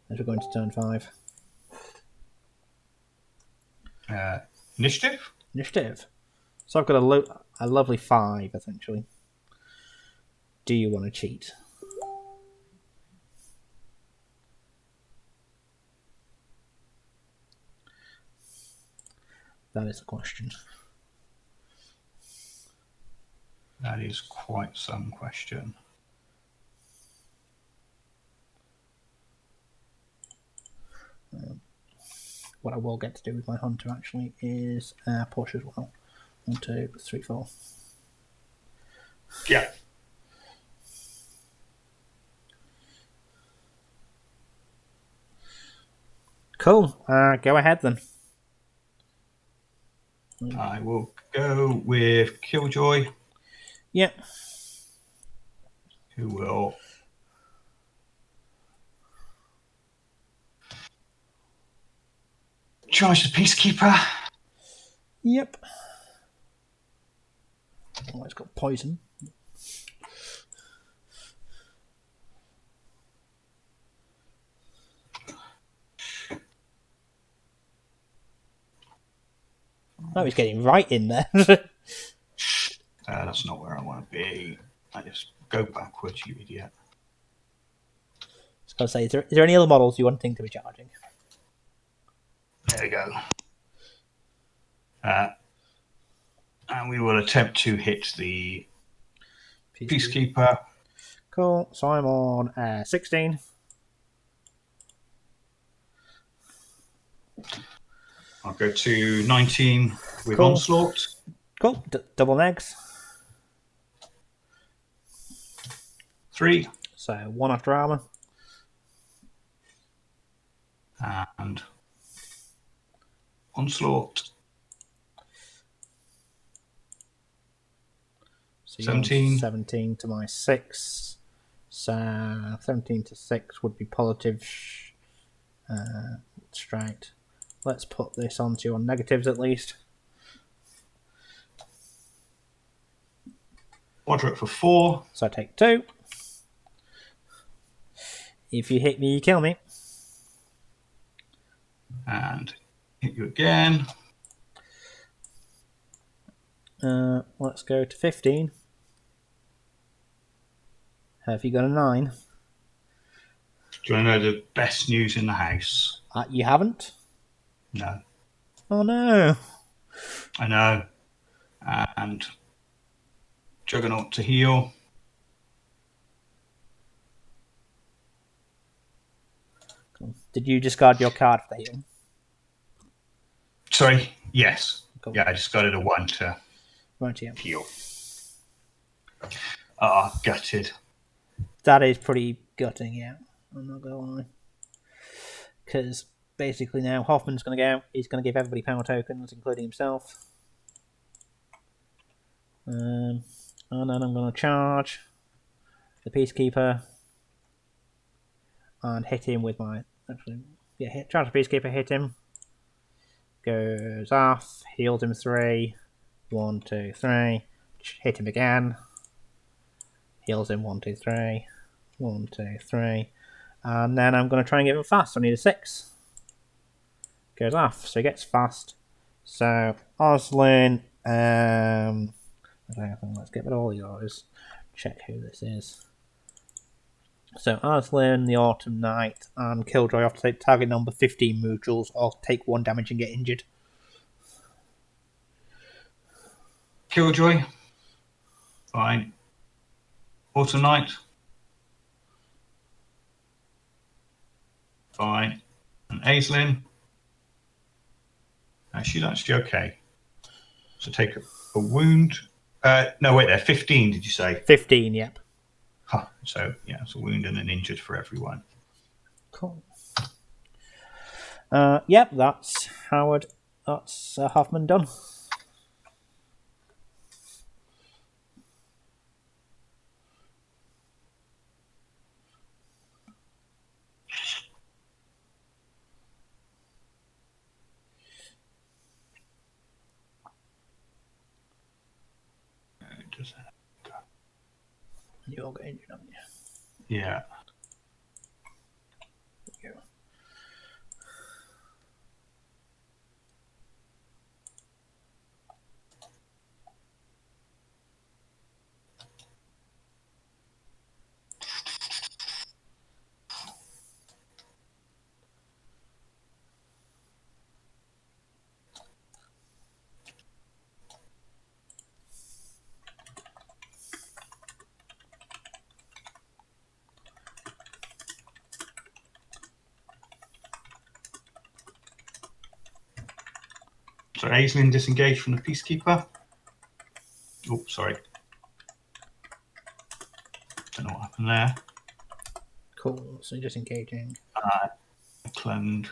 As we're going to turn 5. Initiative. So I've got a lovely 5 essentially. Do you want to cheat? That is the question. That is quite some question. What I will get to do with my hunter actually is push as well. 1, 2, 3, 4. Yeah. Cool. Go ahead then. I will go with Killjoy. Yep. Who will charge the Peacekeeper. Yep. Oh, it's got poison. Oh, he's getting right in there. That's not where I want to be. I just go backwards, you idiot. I was going to say, is there any other models you want to be charging? There we go. And we will attempt to hit the Peacekeeper. Cool. So I'm on 16. I'll go to 19 with Cool. Onslaught. Cool. Double negs. 3. So 1 after armor. And Onslaught. So 17. 17 to my 6. So 17 to 6 would be positive straight. Let's put this onto your negatives at least. Moderate for 4. So I take 2. If you hit me, you kill me. And hit you again. Let's go to 15. Have you got a 9? Do you want to know the best news in the house? You haven't? No. Oh no. I know. And Juggernaut to heal. Cool. Did you discard your card for the healing? Sorry. Yes. Cool. Yeah, I just got it a 1 to heal. Gutted. That is pretty gutting, yeah. I'm not gonna lie. Because basically now Hoffman's going to go. He's going to give everybody power tokens, including himself. And then I'm going to charge the Peacekeeper and hit him with my... charge the Peacekeeper, hit him. Goes off, heals him 3. 1, 2, 3. Hit him again. Heals him 1, 2, 3. 1, 2, 3. And then I'm going to try and get him fast. I need a 6. Goes off, so he gets fast. So Aesllin, let's get rid of all yours. Check who this is. So Aesllin, the Autumn Knight, and Killjoy have to take target number 15 modules or take 1 damage and get injured. Killjoy. Fine. Autumn Knight. Fine. And Aesllin. She's actually okay. So take a wound. No, wait there. 15, did you say? 15, yep. Huh. So, yeah, it's a wound and an injured for everyone. Cool. Yep, that's Howard. That's Hoffman done. You all get injured, haven't you? Yeah. There you go. So Aesllin disengaged from the Peacekeeper. Oh, sorry. Don't know what happened there. Cool. So just engaging. Cloned.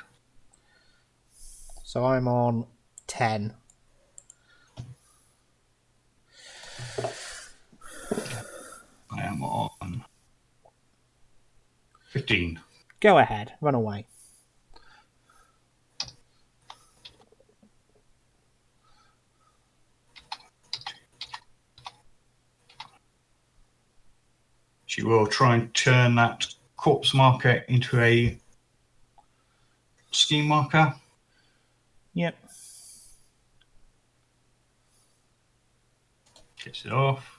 So I'm on 10. I am on 15. Go ahead. Run away. She will try and turn that corpse marker into a scheme marker. Yep. Gets it off.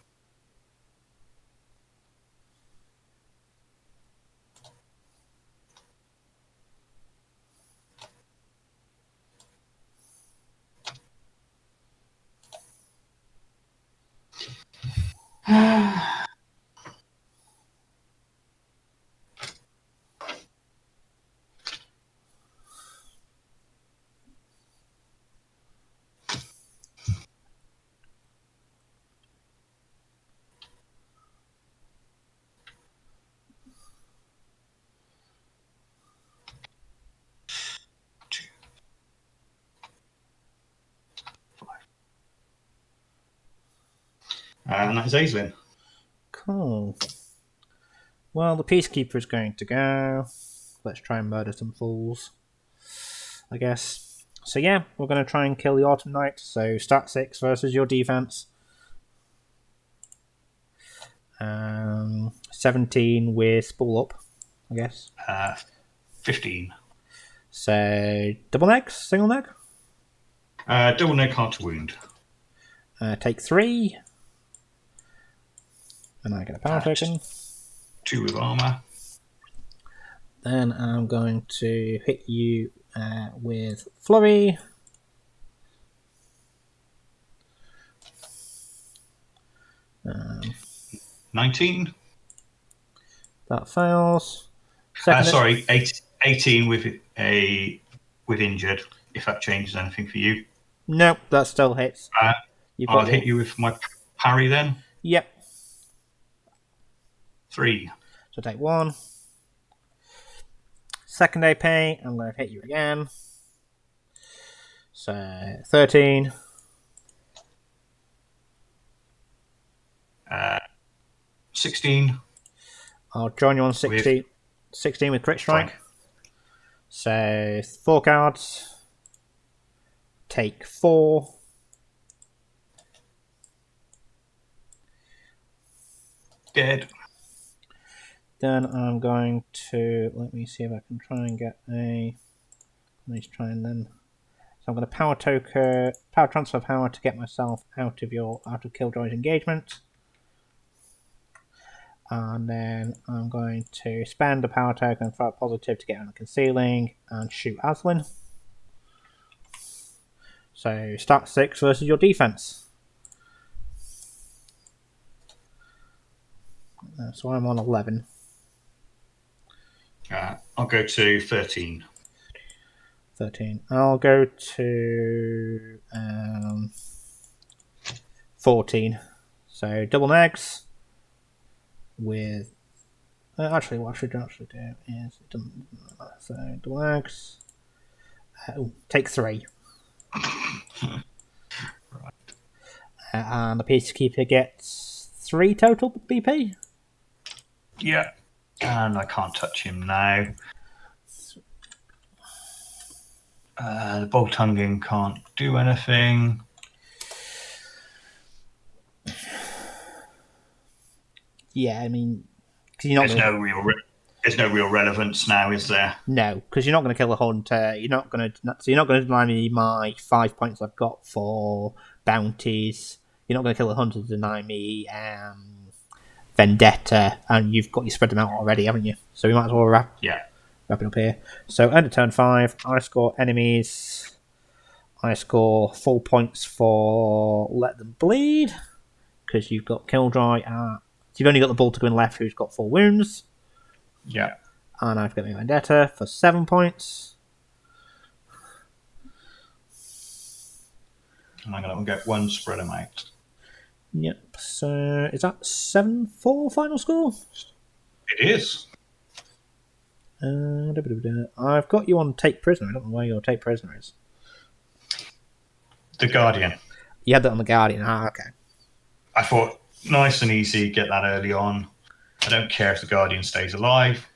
And that is Aesllin. Cool. Well, the Peacekeeper is going to go. Let's try and murder some fools, I guess. So yeah, we're going to try and kill the Autumn Knight. So stat 6 versus your defense. 17 with spool up, I guess. 15. So double neck, single neck. Double neck, hard to wound. Take 3. And I get a power token. 2 with armor. Then I'm going to hit you with Flurry. Um, 19. That fails. Sorry, 18 with injured. If that changes anything for you. Nope, that still hits. I'll hit you with my parry then. Yep. 3. So take 1. Second AP, I'm going to hit you again. So 13. 16. I'll join you on 16. 16 with crit strike. Fine. So 4 cards. Take 4. Dead. Then I'm going to, let me see if I can try and get a, let's try and then, so I'm going to power transfer power to get myself out of Killjoy's engagement. And then I'm going to spend a power token for a positive to get on a concealing and shoot Aesllin. So stat 6 versus your defense. So I'm on 11. I'll go to 13. 13. I'll go to 14. So double negs with. Actually, what I should actually do is so double negs. Take 3. Right. And the Peacekeeper gets 3 total BP. Yeah. And I can't touch him now. The Bultungin can't do anything. Yeah, I mean, because you're not. There's no real relevance now, is there? No, because you're not going to kill a hunter. You're not going to deny me my 5 points I've got for bounties. You're not going to kill a hunter to deny me Vendetta, and you've spread them out already, haven't you? So we might as well wrap it up here. So end of turn 5, I score enemies. I score full points for Let Them Bleed, because you've got Killjoy. You've only got the Bultungin left, who's got 4 wounds. Yeah. And I've got my Vendetta for 7 points. And I'm going to get one, spread them out. Yep. So is that 7-4 final score? It is. I've got you on Take Prisoner. I don't know where your Take Prisoner is. The Guardian. You had that on the Guardian. Okay. I thought, nice and easy, get that early on. I don't care if the Guardian stays alive.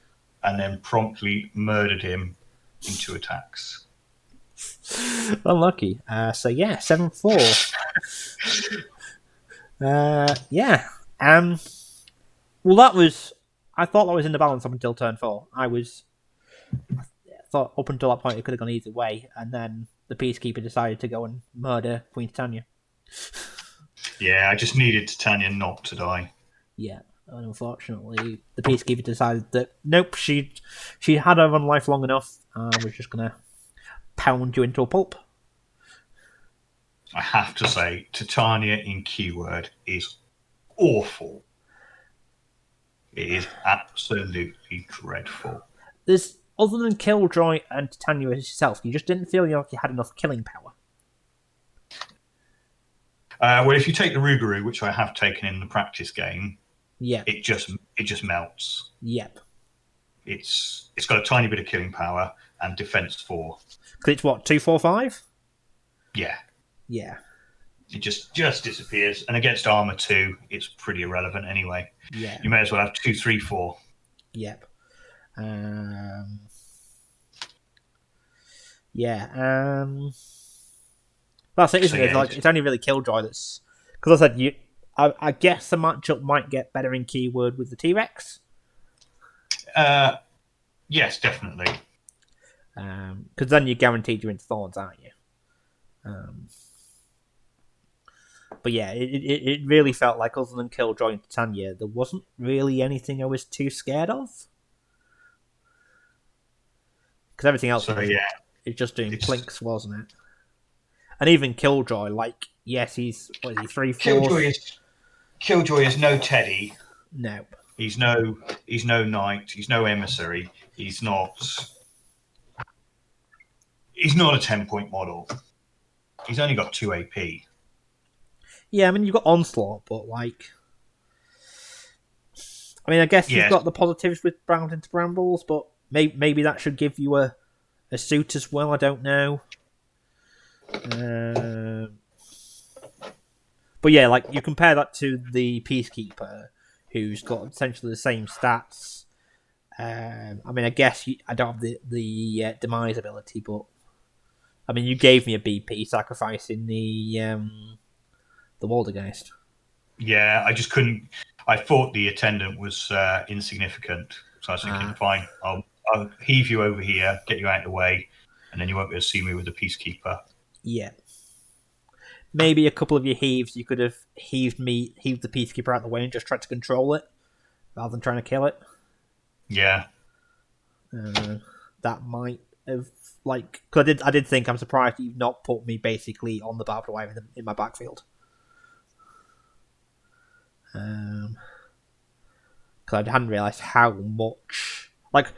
And then promptly murdered him in 2 attacks. Unlucky. So yeah, 7-4. Yeah. Well, that was. I thought that was in the balance up until turn 4. I thought up until that point it could have gone either way, and then the Peacekeeper decided to go and murder Queen Titania. Yeah, I just needed Titania not to die. Yeah, and unfortunately, the Peacekeeper decided that nope, she had her run life long enough. We're just gonna pound you into a pulp. I have to say, Titania in keyword is awful. It is absolutely dreadful. There's other than Killjoy and Titania herself, you just didn't feel like you had enough killing power. Well, if you take the Rougarou, which I have taken in the practice game, it just melts. Yep. It's got a tiny bit of killing power and defense 4. Because it's what, 2-4-5? Yeah. Yeah. It just disappears. And against armor 2, it's pretty irrelevant anyway. Yeah. You may as well have 2, 3, 4. Yep. Yeah. That's it, isn't it? Like, it's only really Killjoy that's... Because I said, I guess the matchup might get better in keyword with the T-Rex. Yes, definitely. Because then you're guaranteed you're into Thorns, aren't you? But yeah, it really felt like other than Killjoy and Titania, there wasn't really anything I was too scared of. Because everything else is just doing plinks, wasn't it? And even Killjoy, like, yes, he's 3/4. Killjoy is no Teddy. No. He's no knight. He's no emissary. He's not a 10-point model. He's only got 2 AP. Yeah, I mean, you've got Onslaught, but like... I mean, I guess you've got the positives with Brown into Brambles, but maybe that should give you a suit as well, I don't know. But yeah, like, you compare that to the Peacekeeper, who's got essentially the same stats. I mean, I guess I don't have the demise ability, but I mean, you gave me a BP sacrificing the Waldergiest. Yeah, I just couldn't. I thought the Attendant was insignificant, so I was thinking, fine, I'll heave you over here, get you out of the way, and then you won't be able to see me with the Peacekeeper. Yeah. Maybe a couple of your heaves, you could have heaved the Peacekeeper out of the way and just tried to control it, rather than trying to kill it. Yeah. That might have, like... Because I did think, I'm surprised you've not put me basically on the barbed wire in my backfield. Because I hadn't realised how much... Like,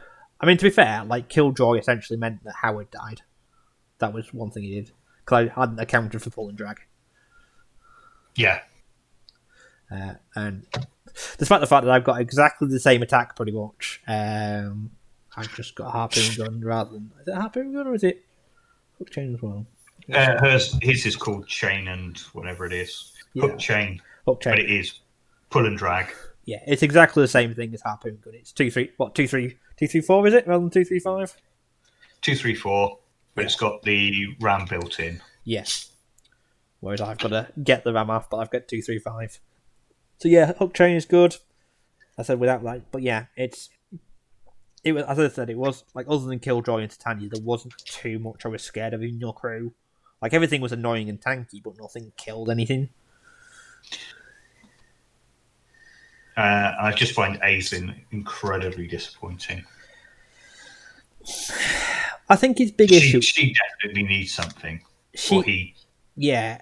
I mean, to be fair, like, Killjoy essentially meant that Howard died. That was one thing he did. Because I hadn't accounted for pull and drag. Yeah. And despite the fact that I've got exactly the same attack, pretty much, I've just got a harpoon gun rather than... Is it a harpoon gun or is it hook chain as well? His is called chain and whatever it is. Yeah. Hook chain. Hook chain. But it is pull and drag. Yeah, it's exactly the same thing as harpoon gun. It's 2-3-4 is it, rather than 2-3-5? 2-3-4, but it's got the RAM built in. Yes. Whereas I've got to get the RAM off, but I've got 2-3-5. So yeah, hook chain is good. I said without that, but yeah, it was, as I said, it was like, other than Killjoy and Titania, there wasn't too much I was scared of in your crew. Like, everything was annoying and tanky, but nothing killed anything. I just find Aesllin incredibly disappointing. I think his big issue... She definitely needs something. Yeah.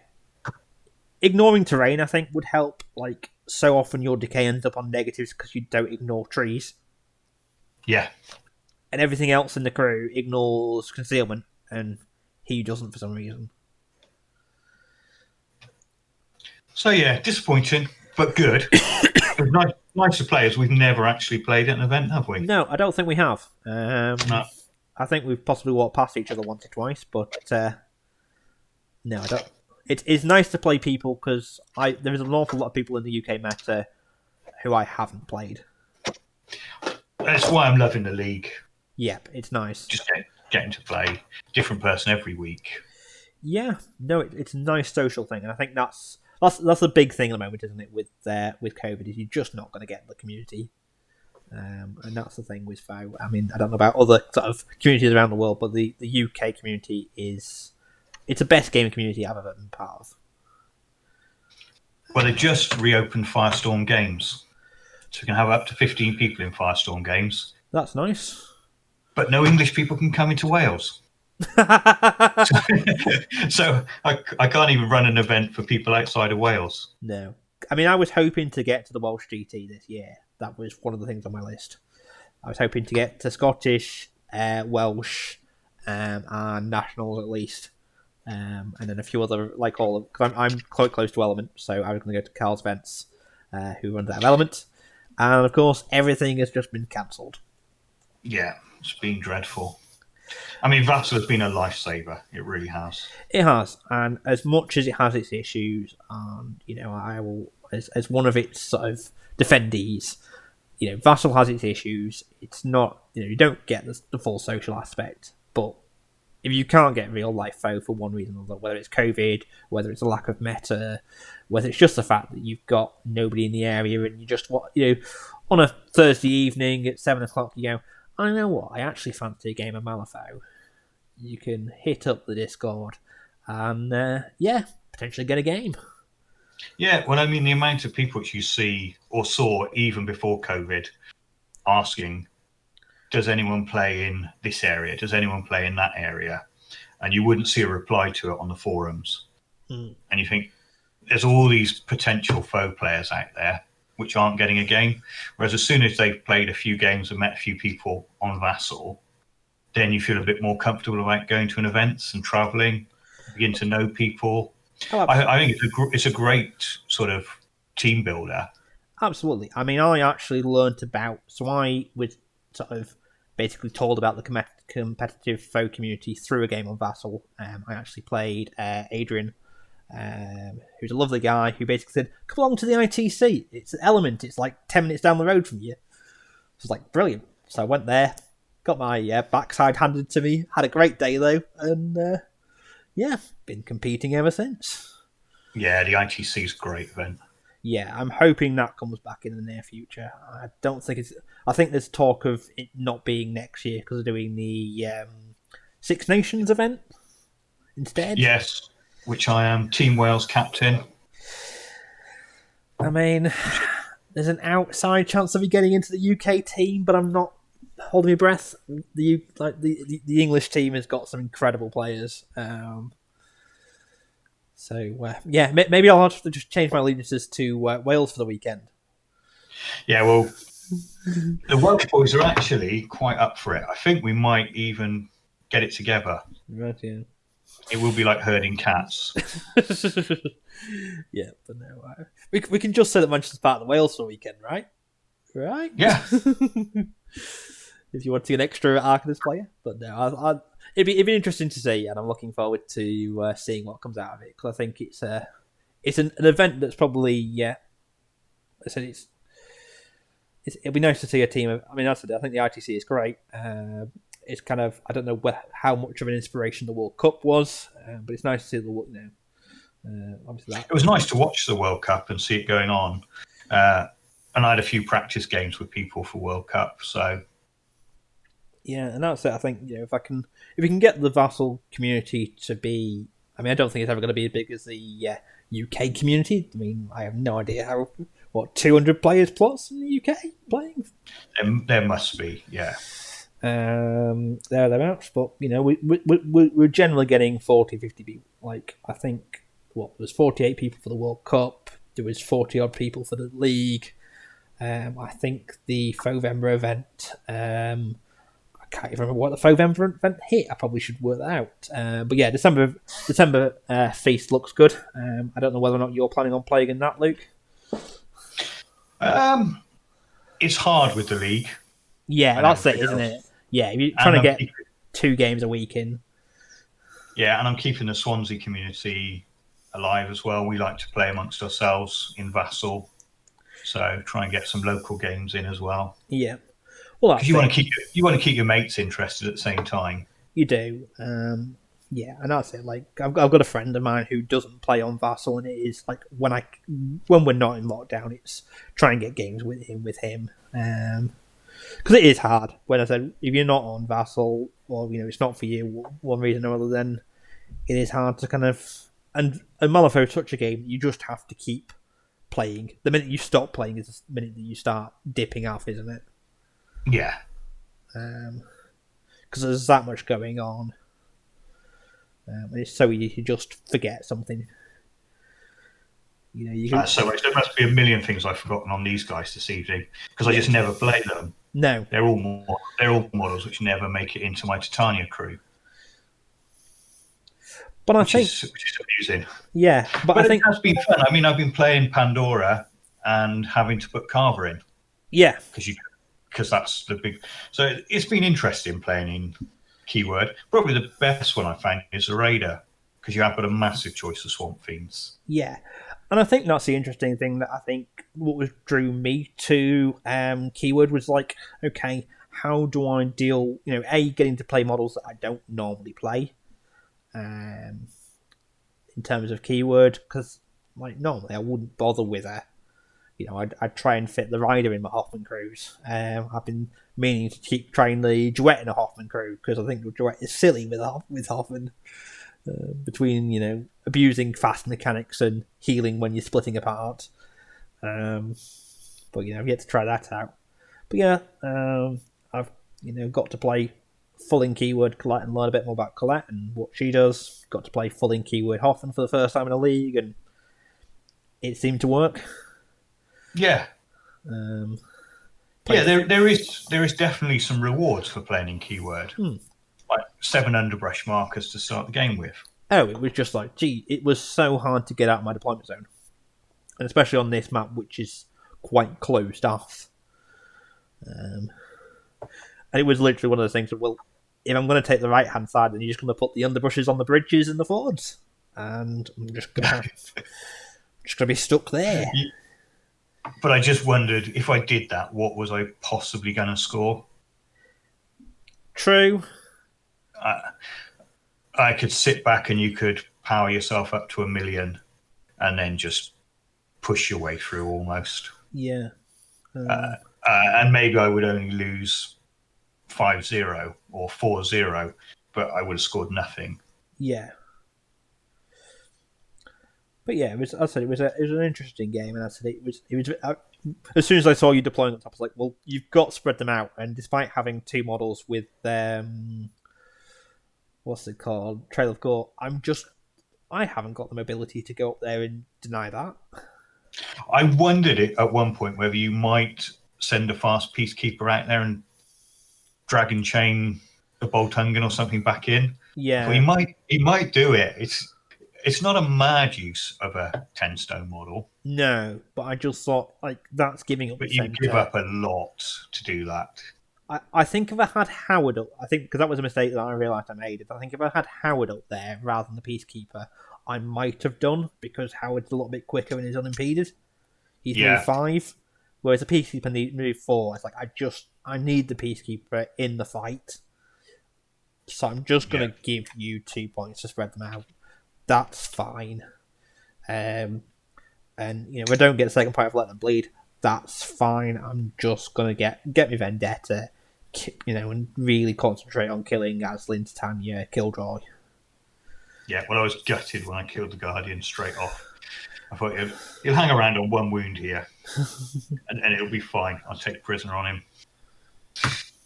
Ignoring terrain, I think, would help. Like, so often your decay ends up on negatives because you don't ignore trees. Yeah. And everything else in the crew ignores concealment, and he doesn't for some reason. So yeah, disappointing, but good. It was nice to play as we've never actually played at an event, have we? No, I don't think we have. No. I think we've possibly walked past each other once or twice, but no, I don't. It's nice to play people because there is an awful lot of people in the UK meta who I haven't played. That's why I'm loving the league. Yep, it's nice. Just getting to play different person every week. Yeah, no, it's a nice social thing, and I think that's the big thing at the moment, isn't it? With COVID, is you're just not going to get the community, and that's the thing with FO. I mean, I don't know about other sort of communities around the world, but the UK community it's the best gaming community I've ever been part of. Well, they just reopened Firestorm Games, so we can have up to 15 people in Firestorm Games. That's nice. But no English people can come into Wales. So I can't even run an event for people outside of Wales. No. I mean, I was hoping to get to the Welsh GT this year. That was one of the things on my list. I was hoping to get to Scottish, Welsh, and Nationals at least. And then a few other, like all of... Because I'm quite close to Element, so I was going to go to Carl's Events, who runs out of Element. And of course, everything has just been cancelled. Yeah, it's been dreadful. I mean, Vassal has been a lifesaver. It really has. It has, and as much as it has its issues, I will, as one of its sort of defendees, Vassal has its issues. It's not, you don't get the full social aspect, but if you can't get real life foe for one reason or another, whether it's COVID, whether it's a lack of meta, whether it's just the fact that you've got nobody in the area and you just want, on a Thursday evening at 7:00, you go, I know what, I actually fancy a game of Malifaux. You can hit up the Discord and, potentially get a game. Yeah, well, I mean, the amount of people which you see or saw even before COVID asking, does anyone play in this area? Does anyone play in that area? And you wouldn't see a reply to it on the forums. And you think, there's all these potential faux players out there which aren't getting a game. Whereas as soon as they've played a few games and met a few people on Vassal, then you feel a bit more comfortable about going to an events and travelling, begin to know people. I think it's a great sort of team builder. Absolutely. I mean, I actually learnt about... So I was sort of basically told about the competitive faux community through a game on Vassal. I actually played Adrian, who's a lovely guy, who basically said, come along to the ITC. It's an Element. It's like 10 minutes down the road from you. I was like, brilliant. So I went there, got my backside handed to me, had a great day though, and been competing ever since. Yeah, the ITC is a great event. Yeah, I'm hoping that comes back in the near future. I don't think it's... I think there's talk of it not being next year because they're doing the Six Nations event instead. Yes, which I am Team Wales captain. I mean, there's an outside chance of me getting into the UK team, but I'm not holding my breath. The English team has got some incredible players. Maybe I'll have to just change my allegiances to Wales for the weekend. Yeah, well, the Welsh boys are actually quite up for it. I think we might even get it together. Right, yeah. It will be like herding cats. Yeah, but no, we can just say that Manchester's part of the Wales for the weekend, right? Right? Yeah. If you want to see an extra Arcanist player, but no, it'd be interesting to see, and I'm looking forward to seeing what comes out of it because I think it's an event that's probably I said it'll be nice to see a team of. I mean, I think the ITC is great. It's kind of, I don't know how much of an inspiration the World Cup was, but it's nice to see obviously that. It was nice to watch the World Cup and see it going on, and I had a few practice games with people for World Cup, so. Yeah, and that's it. I think if we can get the Vassal community to be, I mean, I don't think it's ever going to be as big as the UK community. I mean, I have no idea 200 players plus in the UK playing. There must be, yeah. Thereabouts, but we're generally getting 40, 50 people. Like I think there's 48 people for the World Cup. There was 40 odd people for the league. I think the Fovember event. I can't even remember what the Fovember event hit. I probably should work that out. But yeah, December Feast looks good. I don't know whether or not you're planning on playing in that, Luke. It's hard with the league. Yeah, that's it, isn't it? Yeah, you're trying to get 2 games a week in. Yeah, and I'm keeping the Swansea community alive as well. We like to play amongst ourselves in Vassal, so try and get some local games in as well. Yeah, well, because you want to keep your mates interested at the same time. You do. Yeah, and that's it. Like I've got a friend of mine who doesn't play on Vassal, and it is like when we're not in lockdown, it's try and get games with him. Because it is hard. When I said if you're not on Vassal, or it's not for you, one reason or other, then it is hard to kind of. And Malifaux such a game, you just have to keep playing. The minute you stop playing is the minute that you start dipping off, isn't it? Yeah. Because there's that much going on. And it's so easy to just forget something. That's so much. There must be a million things I've forgotten on these guys this evening because I just never play them. No, they're all models which never make it into my Titania crew. But which is amusing. Yeah, but I think it has been fun. I mean, I've been playing Pandora and having to put Carver in. Yeah, because that's the big. So it's been interesting playing in Keyword. Probably the best one I found is the Raider because you have got a massive choice of Swamp Fiends. Yeah, and I think that's the interesting thing that I think what drew me to Keyword was like, okay, how do I deal? Getting to play models that I don't normally play. In terms of Keyword, because like normally I wouldn't bother with her. I'd try and fit the Rider in my Hoffman crews. I've been meaning to keep trying the Duet in a Hoffman crew because I think the Duet is silly with Hoffman. Between abusing fast mechanics and healing when you're splitting apart. But I've yet to try that out. But yeah, I've got to play full in Keyword Colette and learn a bit more about Colette and what she does. Got to play full in Keyword Hoffman for the first time in a league, and it seemed to work. Yeah. There is definitely some rewards for playing in Keyword. Like 7 underbrush markers to start the game with. Oh, it was just like, it was so hard to get out of my deployment zone. And especially on this map, which is quite closed off. And it was literally one of those things of, well, if I'm going to take the right-hand side, then you're just going to put the underbrushes on the bridges and the fords. And I'm just going to be stuck there. But I just wondered, if I did that, what was I possibly going to score? True. I could sit back and you could power yourself up to 1 million and then just push your way through almost. Yeah. And maybe I would only lose 5-0 or 4-0, but I would have scored nothing. Yeah. But yeah, it was an interesting game, and I said it was. As soon as I saw you deploying on top, I was like, well, you've got to spread them out, and despite having 2 models with what's it called, Trail of Gore, I haven't got the mobility to go up there and deny that. I wondered it at one point whether you might send a fast Peacekeeper out there and drag and chain the Bultungin or something back in. Yeah, well, he might do it. It's not a mad use of a 10 stone model. No, but I just thought like that's giving up. But you give up a lot to do that. I think if I had Howard up, because that was a mistake that I realised I made. I think if I had Howard up there rather than the Peacekeeper, I might have done, because Howard's a little bit quicker and is unimpeded. He's moved 5, whereas the Peacekeeper needs move 4. It's like I need the Peacekeeper in the fight, so I'm just going to give you 2 points to spread them out. That's fine. And if I don't get the second point of Let Them Bleed, that's fine. I'm just going to get me Vendetta, and really concentrate on killing Aesllin, Titania, Killjoy. Yeah, well, I was gutted when I killed the Guardian straight off. I thought he'll hang around on 1 wound here, and it'll be fine. I'll take prisoner on him.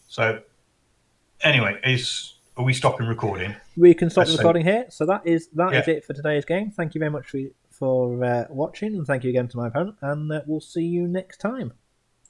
So, anyway, are we stopping recording? We can stop the recording here. So that is it for today's game. Thank you very much for watching, and thank you again to my opponent, and we'll see you next time.